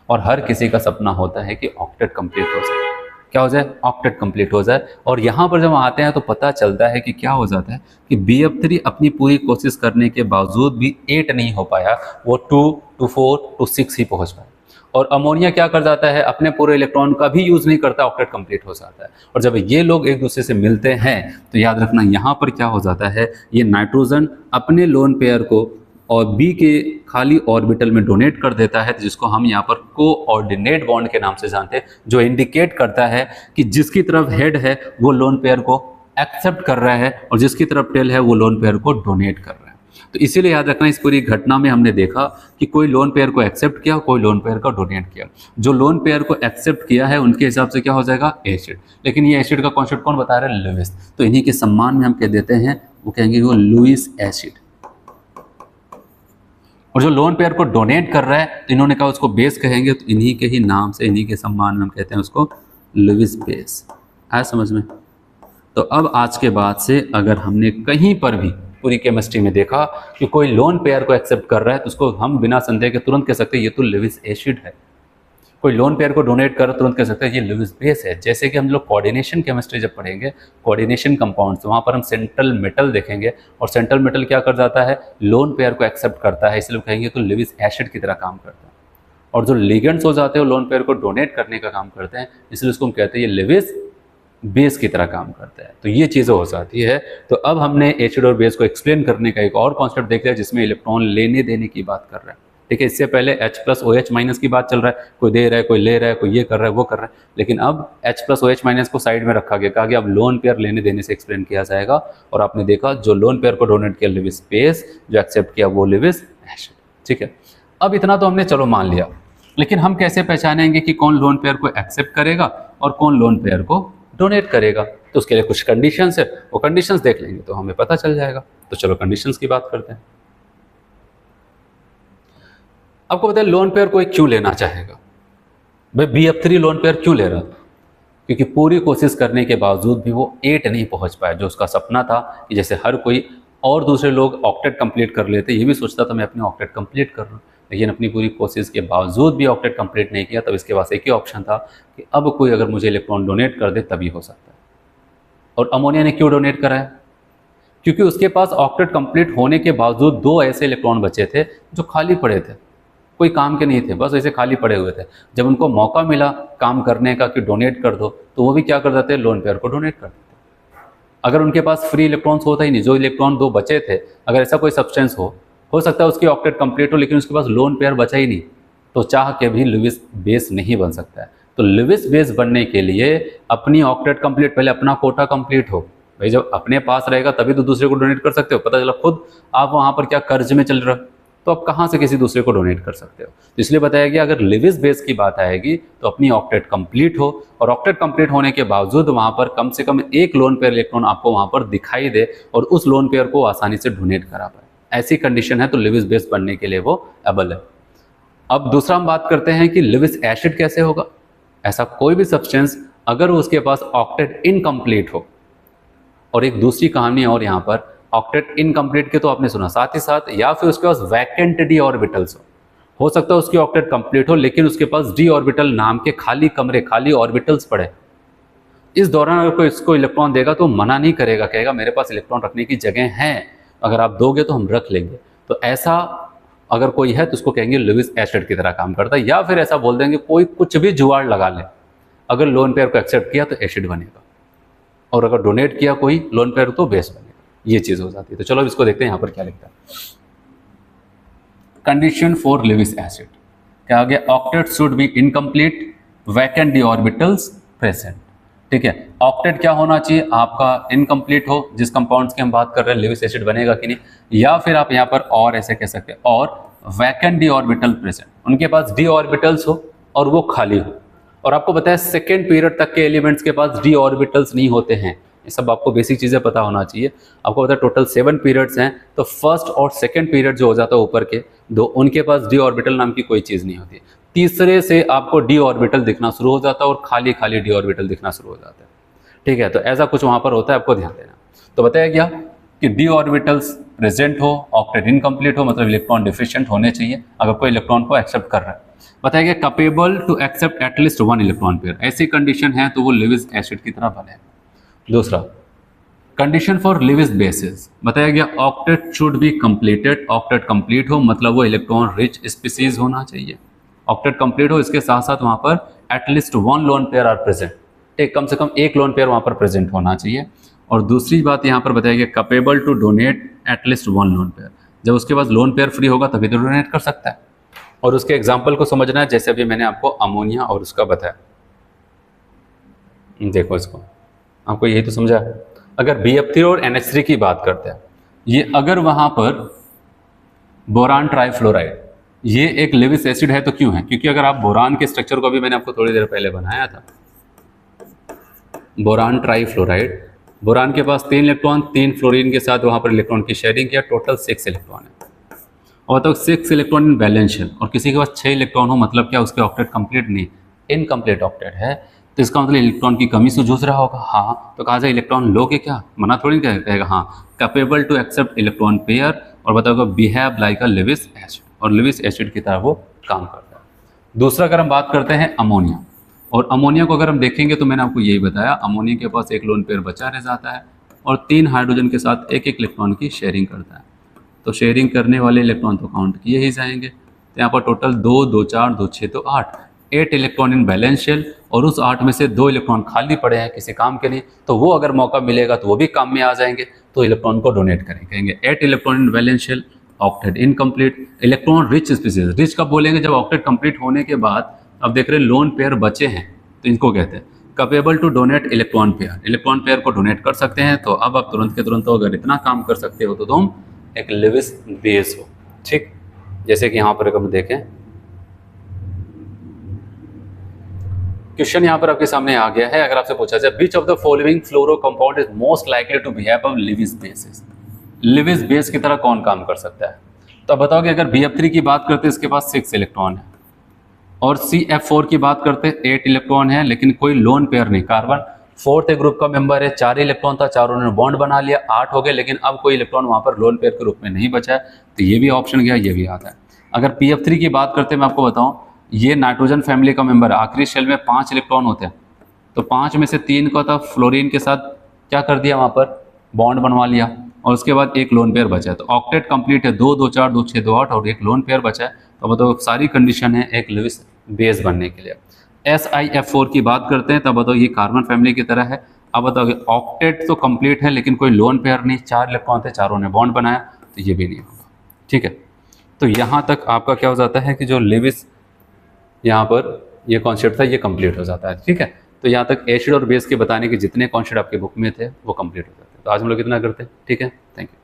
और हर किसी का सपना होता है कि ऑक्टेट कंप्लीट हो जाए। क्या हो जाए? ऑक्टेट कंप्लीट हो जाए। और यहाँ पर जब आते हैं तो पता चलता है कि क्या हो जाता है कि BF3 अपनी पूरी कोशिश करने के बावजूद भी 8 नहीं हो पाया, वो 2 to 4 to 6 ही पहुँच पाया। और अमोनिया क्या कर जाता है, अपने पूरे इलेक्ट्रॉन का भी यूज नहीं करता, ऑक्टेट कंप्लीट हो जाता है। और जब ये लोग एक दूसरे से मिलते हैं तो याद रखना यहाँ पर क्या हो जाता है, ये नाइट्रोजन अपने लोन पेयर को और बी के खाली ऑर्बिटल में डोनेट कर देता है, जिसको हम यहाँ पर कोऑर्डिनेट बॉन्ड के नाम से जानते हैं, जो इंडिकेट करता है कि जिसकी तरफ हेड है वो लोन पेयर को एक्सेप्ट कर रहा है, और जिसकी तरफ टेल है वो लोन पेयर को डोनेट कर रहा है। तो इसीलिए याद रखना, इस पूरी घटना में हमने देखा कि कोई लोन पेयर को एक्सेप्ट किया, कोई लोन पेयर को डोनेट किया। जो लोन पेयर को एक्सेप्ट किया है उनके हिसाब से क्या हो जाएगा? एसिड। लेकिन ये एसिड का कॉन्सेप्ट कौन बता रहा है? लुईस। तो इन्हीं के सम्मान में हम कह देते हैं, वो कहेंगे वो लुईस एसिड। और जो लोन पेयर को डोनेट कर रहा है तो इन्होंने कहा उसको बेस कहेंगे, तो इन्हीं के ही नाम से, इन्हीं के सम्मान में हम कहते हैं उसको लुईस बेस। आया समझ में? तो अब आज के बाद से अगर हमने कहीं पर भी पूरी केमिस्ट्री में देखा कि कोई लोन पेयर को एक्सेप्ट कर रहा है, तो उसको हम बिना संदेह के तुरंत कह सकते हैं ये तो लुईस एसिड है। कोई लोन पेयर को डोनेट कर तुरंत कह सकते हैं ये लुईस बेस है। जैसे कि हम लोग कोऑर्डिनेशन केमिस्ट्री जब पढ़ेंगे, कोऑर्डिनेशन कंपाउंड्स, वहाँ पर हम सेंट्रल मेटल देखेंगे, और सेंट्रल मेटल क्या कर जाता है? लोन पेयर को एक्सेप्ट करता है, इसलिए कहेंगे तो लुईस एसिड की तरह काम करता है। और जो लिगेंड्स हो जाते हैं वो लोन पेयर को डोनेट करने का काम करते हैं, इसलिए उसको हम कहते हैं ये लुईस बेस की तरह काम करता है। तो ये चीज़ें हो जाती है। तो अब हमने एसिड और बेस को एक्सप्लेन करने का एक और कॉन्सेप्ट देख लिया, जिसमें इलेक्ट्रॉन लेने देने की बात कर रहा है। ठीक है, इससे पहले H+ OH- की बात चल रहा है, कोई दे रहा है, कोई ले रहा है, कोई ये कर रहा है, वो कर रहा है। लेकिन अब H+ OH- को साइड में रखा गया, कहा गया अब लोन पेयर लेने देने से एक्सप्लेन किया जाएगा। और आपने देखा जो लोन पेयर को डोनेट किया लुईस बेस, जो एक्सेप्ट किया वो लुईस एसिड। ठीक है, अब इतना तो हमने चलो मान लिया, लेकिन हम कैसे पहचानेंगे कि कौन लोन पेयर को एक्सेप्ट करेगा और कौन लोन पेयर को डोनेट करेगा? तो उसके लिए कुछ कंडीशंस है, वो कंडीशंस देख लेंगे तो हमें पता चल जाएगा। तो चलो कंडीशंस की बात करते हैं। आपको पता है लोन पेयर कोई क्यों लेना चाहेगा? भाई BF3 लोन पेयर क्यों ले रहा था? क्योंकि पूरी कोशिश करने के बावजूद भी वो 8 नहीं पहुंच पाया, जो उसका सपना था कि जैसे हर कोई और दूसरे लोग ऑक्टेट कंप्लीट कर लेते, ये भी सोचता था मैं अपनी ऑक्टेट कंप्लीट कर लूँ, लेकिन अपनी पूरी कोशिश के बावजूद भी ऑक्टेट कंप्लीट नहीं किया। तब इसके पास एक ही ऑप्शन था कि अब कोई अगर मुझे इलेक्ट्रॉन डोनेट कर दे तभी हो सकता है। और अमोनिया ने क्यों डोनेट कराया? क्योंकि उसके पास ऑक्टेट कंप्लीट होने के बावजूद 2 ऐसे इलेक्ट्रॉन बचे थे जो खाली पड़े थे, कोई काम के नहीं थे, बस ऐसे खाली पड़े हुए थे। जब उनको मौका मिला काम करने का कि डोनेट कर दो, तो वो भी क्या कर देते, लोन पेयर को डोनेट कर देते। अगर उनके पास फ्री इलेक्ट्रॉन्स होता ही नहीं, जो इलेक्ट्रॉन 2 बचे थे, अगर ऐसा कोई सब्सटेंस हो सकता है उसकी ऑक्टेट कंप्लीट हो लेकिन उसके पास लोन पेयर बचा ही नहीं, तो चाह के भी लुईस बेस नहीं बन सकता है। तो लुईस बेस बनने के लिए अपनी ऑक्टेट कंप्लीट, पहले अपना कोटा कंप्लीट हो भाई। जब अपने पास रहेगा तभी तो दूसरे को डोनेट कर सकते हो। पता चला खुद आप वहाँ पर क्या कर्ज में चल रहे हो, तो आप कहाँ से किसी दूसरे को डोनेट कर सकते हो। तो इसलिए बताया गया अगर लुईस बेस की बात आएगी तो अपनी ऑक्टेट कंप्लीट हो, और ऑक्टेट कंप्लीट होने के बावजूद वहाँ पर कम से कम एक लोन पेयर इलेक्ट्रॉन आपको वहाँ पर दिखाई दे और उस लोन पेयर को आसानी से डोनेट करा पाए, ऐसी कंडीशन है तो लुईस बेस बनने के लिए वो एबल है। अब दूसरा हम बात करते हैं कि लुईस एसिड कैसे होगा। ऐसा कोई भी सब्सटेंस अगर उसके पास ऑक्टेट इनकम्प्लीट हो, और एक दूसरी कहानी और यहाँ पर ऑक्टेट इनकम्प्लीट के तो आपने सुना, साथ ही साथ या फिर उसके पास वैकेंट डी ऑर्बिटल्स हो सकता है उसकी ऑक्टेट कंप्लीट हो लेकिन उसके पास डी ऑर्बिटल नाम के खाली कमरे, खाली ऑर्बिटल्स पड़े। इस दौरान अगर कोई इसको इलेक्ट्रॉन देगा तो मना नहीं करेगा, कहेगा मेरे पास इलेक्ट्रॉन रखने की जगह है, अगर आप दोगे तो हम रख लेंगे। तो ऐसा अगर कोई है तो उसको कहेंगे लुईस एसिड की तरह काम करता है। या फिर ऐसा बोल देंगे कोई कुछ भी जुगाड़ लगा ले, अगर लोन पेयर को एक्सेप्ट किया तो एसिड बनेगा, और अगर डोनेट किया कोई लोन पेयर तो बेस बनेगा। ये चीज़ हो जाती है। तो चलो इसको देखते हैं यहाँ पर क्या लिखता है। कंडीशन फॉर लुईस एसिड क्या आ गया, octet should be incomplete, vacant D orbitals present. ठीक है, ऑक्टेट क्या होना चाहिए आपका, इनकम्प्लीट हो, जिस कंपाउंड्स की हम बात कर रहे हैं लुईस एसिड बनेगा कि नहीं। या फिर आप यहाँ पर और ऐसे कह सकते हैं, और वैकेंट डी ऑर्बिटल प्रेजेंट, उनके पास डी ऑर्बिटल्स हो और वो खाली हो। और आपको पता है सेकेंड पीरियड तक के एलिमेंट्स के पास डी ऑर्बिटल्स नहीं होते हैं, ये सब आपको बेसिक चीज़ें पता होना चाहिए। आपको पता है टोटल 7 पीरियड्स हैं, तो फर्स्ट और सेकंड पीरियड जो हो जाता है ऊपर के 2, उनके पास डी ऑर्बिटल नाम की कोई चीज़ नहीं होती। तीसरे से आपको डी ऑर्बिटल दिखना शुरू हो जाता है और खाली खाली डी ऑर्बिटल दिखना शुरू हो जाता है। ठीक है, तो ऐसा कुछ वहाँ पर होता है, आपको ध्यान देना। तो बताया गया कि डी ऑर्बिटल्स प्रेजेंट हो, ऑक्टेट इनकम्प्लीट हो, मतलब इलेक्ट्रॉन डिफिशिएंट होने चाहिए अगर कोई इलेक्ट्रॉन को एक्सेप्ट कर रहा है। बताया गया capable to accept at least 1 electron pair, ऐसी कंडीशन है तो वो लुईस एसिड की तरह बने। दूसरा कंडीशन फॉर लुईस बेसिस, बताया गया octet should be completed, octet complete हो मतलब वो इलेक्ट्रॉन रिच स्पीसीज होना चाहिए। ऑक्टेट कंप्लीट हो, इसके साथ साथ वहाँ पर at least 1 lone pair are present, एक कम से कम एक लोन पेयर वहाँ पर प्रेजेंट होना चाहिए। और दूसरी बात यहाँ पर बताया गया capable to donate at least 1 lone pair, जब उसके पास लोन पेयर फ्री होगा तभी तो डोनेट कर सकता है। और उसके एग्जाम्पल को समझना है, जैसे अभी मैंने आपको अमोनिया और उसका बताया। देखो इसको, आपको यही तो समझा। अगर BF3 और NH3 की बात करते हैं, ये अगर वहाँ पर बोरान ट्राइफ्लोराइड, ये एक लुईस एसिड है तो क्यों है, क्योंकि अगर आप बोरान के स्ट्रक्चर को भी मैंने आपको थोड़ी देर पहले बनाया था, बोरान ट्राइफ्लोराइड, बोरान के पास 3 इलेक्ट्रॉन, 3 फ्लोरीन के साथ वहाँ पर इलेक्ट्रॉन की शेयरिंग किया, टोटल 6 इलेक्ट्रॉन है। और तो 6 इलेक्ट्रॉन इन बैलेंस शेल, और किसी के पास 6 इलेक्ट्रॉन हो मतलब क्या, उसके ऑक्टेट कंप्लीट नहीं, इनकम्प्लीट ऑक्टेट है, तो इसका मतलब इलेक्ट्रॉन की कमी से जूझ रहा होगा। हाँ, तो कहा जाए इलेक्ट्रॉन लोगे क्या, मना थोड़ी कहेगा। हाँ, capable to accept electron pair, और बताओगे behave like a Lewis acid, और लुईस एसिड की तरह वो काम करता है। दूसरा अगर हम बात करते हैं अमोनिया, और अमोनिया को अगर हम देखेंगे तो मैंने आपको यही बताया, अमोनिया के पास एक लोन पेयर बचा रह जाता है और 3 हाइड्रोजन के साथ एक इलेक्ट्रॉन की शेयरिंग करता है। तो शेयरिंग करने वाले इलेक्ट्रॉन तो काउंट किए ही जाएंगे, तो यहाँ पर टोटल 2, 2, 4, 2, 6 तो 8 इलेक्ट्रॉन इन बैलेंस शेल, और उस 8 में से 2 इलेक्ट्रॉन खाली पड़े हैं किसी काम के लिए, तो वो अगर मौका मिलेगा तो वो भी काम में आ जाएंगे, तो इलेक्ट्रॉन को डोनेट करेंगे। 8 electron in valence shell, octet incomplete, electron rich species. Rich कब बोलेंगे, जब ऑक्टेट कंप्लीट होने के बाद अब देख रहे हैं लोन पेयर बचे हैं, तो इनको कहते हैं capable to donate electron pair, electron pair को डोनेट कर सकते हैं। तो अब आप तुरंत के तुरंत अगर इतना काम कर सकते हो तो तुम एक लुईस बेस हो। ठीक, जैसे कि यहाँ पर अगर हम देखें, क्वेश्चन यहाँ पर आपके सामने आ गया है। अगर आपसे पूछा जाए which of the following fluoro compound is most likely to behave of Lewis bases, Lewis base की तरह कौन काम कर सकता है, तो आप बताओगे अगर BF3 की बात करते हैं इसके पास 6 इलेक्ट्रॉन है, और CF4 की बात करते हैं, 8 इलेक्ट्रॉन है लेकिन कोई लोन पेयर नहीं। कार्बन फोर्थ ग्रुप का मेंबर है, 4 इलेक्ट्रॉन था, चारों ने बॉन्ड बना लिया, 8 हो गए, लेकिन अब कोई इलेक्ट्रॉन वहां पर लोन पेयर के रूप में नहीं बचा है, तो ये भी ऑप्शन गया, ये भी आता है। अगर PF3 की बात करते हैं, मैं आपको बताऊं, ये नाइट्रोजन फैमिली का मेंबर है, आखिरी शेल में 5 इलेक्ट्रॉन होते हैं, तो 5 में से 3 का था फ्लोरीन के साथ क्या कर दिया, वहां पर बॉन्ड बनवा लिया, और उसके बाद एक लोन पेयर बचा है। तो ऑक्टेट कंप्लीट है, 2 2 4 2 6 2 8 और एक लोन पेयर बचा है। तो बताओ सारी कंडीशन है एक लुईस बेस बनने के लिए। SiF4 की बात करते हैं, तब बताओ ये कार्बन फैमिली की तरह है। अब बताओ ऑक्टेट तो कंप्लीट है लेकिन कोई लोन पेयर नहीं, 4 इलेक्ट्रॉन थे, चारों ने बॉन्ड बनाया, तो ये भी नहीं होगा। ठीक है, तो यहाँ तक आपका क्या हो जाता है कि जो लेविस यहाँ पर ये कॉन्सेप्ट था ये कंप्लीट हो जाता है। ठीक है, तो यहाँ तक एसिड और बेस के बताने के जितने कॉन्सेप्ट आपके बुक में थे वो कंप्लीट हो जाते हैं। तो आज हम लोग इतना करते हैं। ठीक है, थैंक यू।